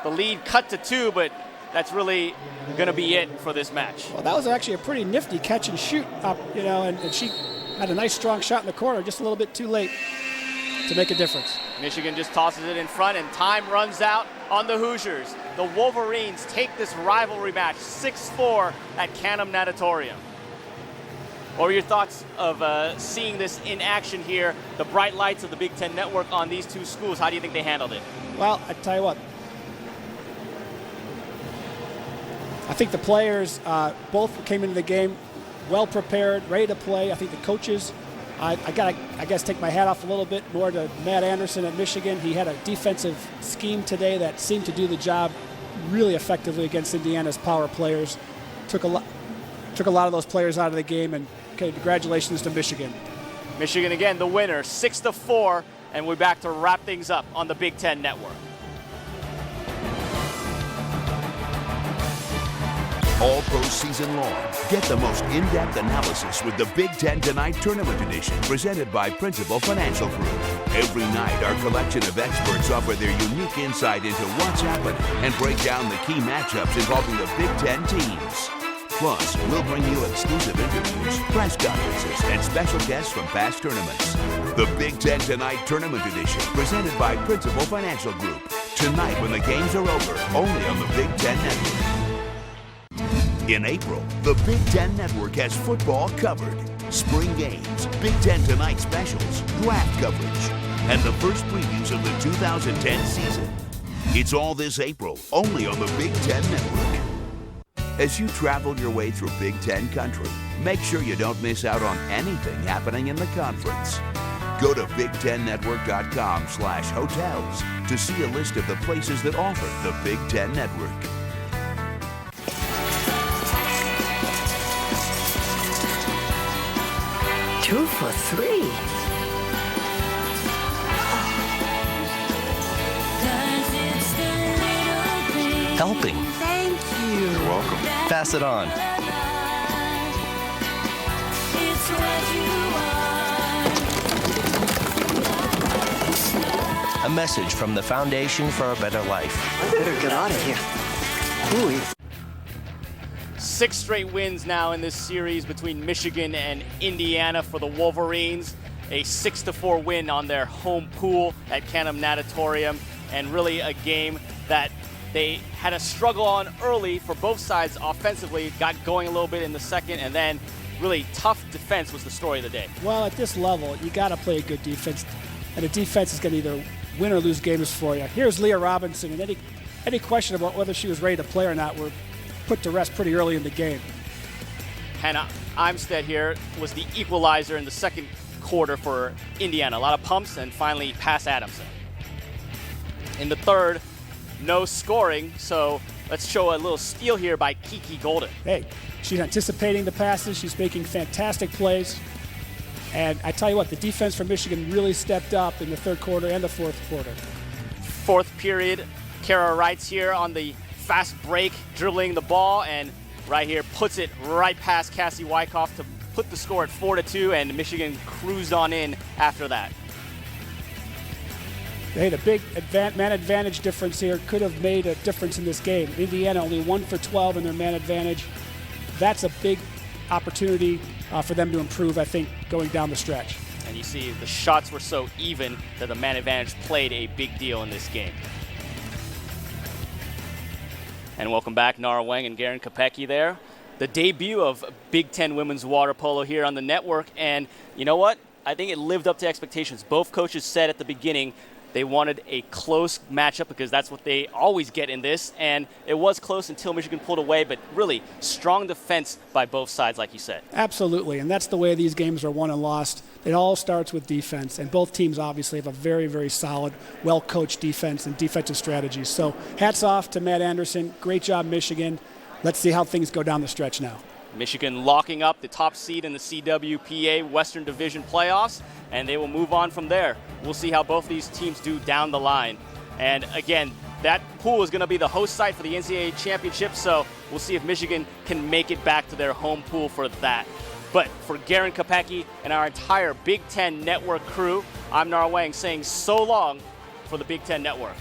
the lead cut to 2, but that's really going to be it for this match. Well, that was actually a pretty nifty catch and shoot up, and she had a nice strong shot in the corner, just a little bit too late to make a difference. Michigan just tosses it in front, and time runs out on the Hoosiers. The Wolverines take this rivalry match 6-4 at Canham Natatorium. What were your thoughts of seeing this in action here, the bright lights of the Big Ten Network on these two schools? How do you think they handled it? Well, I tell you what, I think the players both came into the game well prepared, ready to play. I think the coaches, I guess, take my hat off a little bit more to Matt Anderson at Michigan. He had a defensive scheme today that seemed to do the job really effectively against Indiana's power players. Took a lot of those players out of the game, and congratulations to Michigan. Michigan again, the winner, 6-4, and we're back to wrap things up on the Big Ten Network. All postseason long, get the most in-depth analysis with the Big Ten Tonight Tournament Edition, presented by Principal Financial Group. Every night, our collection of experts offer their unique insight into what's happening and break down the key matchups involving the Big Ten teams. Plus, we'll bring you exclusive interviews, press conferences, and special guests from past tournaments. The Big Ten Tonight Tournament Edition, presented by Principal Financial Group. Tonight when the games are over, only on the Big Ten Network. In April, the Big Ten Network has football covered. Spring games, Big Ten Tonight specials, draft coverage, and the first previews of the 2010 season. It's all this April, only on the Big Ten Network. As you travel your way through Big Ten country, make sure you don't miss out on anything happening in the conference. Go to BigTenNetwork.com/hotels to see a list of the places that offer the Big Ten Network. Two for three. Helping. Thank you. You're welcome. Pass it on. A message from the Foundation for a Better Life. I better get out of here. Ooh. 6 straight wins now in this series between Michigan and Indiana for the Wolverines. A 6-4 win on their home pool at Canham Natatorium, and really a game that they had a struggle on early for both sides offensively, got going a little bit in the second, and then really tough defense was the story of the day. Well, at this level, you got to play a good defense, and the defense is going to either win or lose games for you. Here's Leah Robinson, and any question about whether she was ready to play or not were put to rest pretty early in the game. Hannah Imstead here was the equalizer in the second quarter for Indiana. A lot of pumps and finally pass Adamson. In the third, no scoring, so let's show a little steal here by Kiki Golden. Hey, she's anticipating the passes. She's making fantastic plays. And I tell you what, the defense for Michigan really stepped up in the third quarter and the fourth quarter. Fourth period, Kara Wright's here on the fast break, dribbling the ball, and right here puts it right past Cassie Wyckoff to put the score at 4-2, and Michigan cruised on in after that. They had a big man advantage difference here. Could have made a difference in this game. Indiana only 1 for 12 in their man advantage. That's a big opportunity for them to improve, I think, going down the stretch. And you see the shots were so even that the man advantage played a big deal in this game. And welcome back, Nara Weng and Garrin Kapecki there. The debut of Big Ten women's water polo here on the network. And you know what? I think it lived up to expectations. Both coaches said at the beginning they wanted a close matchup because that's what they always get in this. And it was close until Michigan pulled away, but really strong defense by both sides, like you said. Absolutely, and that's the way these games are won and lost. It all starts with defense, and both teams obviously have a very, very solid, well-coached defense and defensive strategies. So hats off to Matt Anderson. Great job, Michigan. Let's see how things go down the stretch now. Michigan locking up the top seed in the CWPA Western Division playoffs, and they will move on from there. We'll see how both these teams do down the line. And again, that pool is going to be the host site for the NCAA championship, so we'll see if Michigan can make it back to their home pool for that. But for Garrin Kapecki and our entire Big Ten Network crew, I'm Nara Weng saying so long for the Big Ten Network.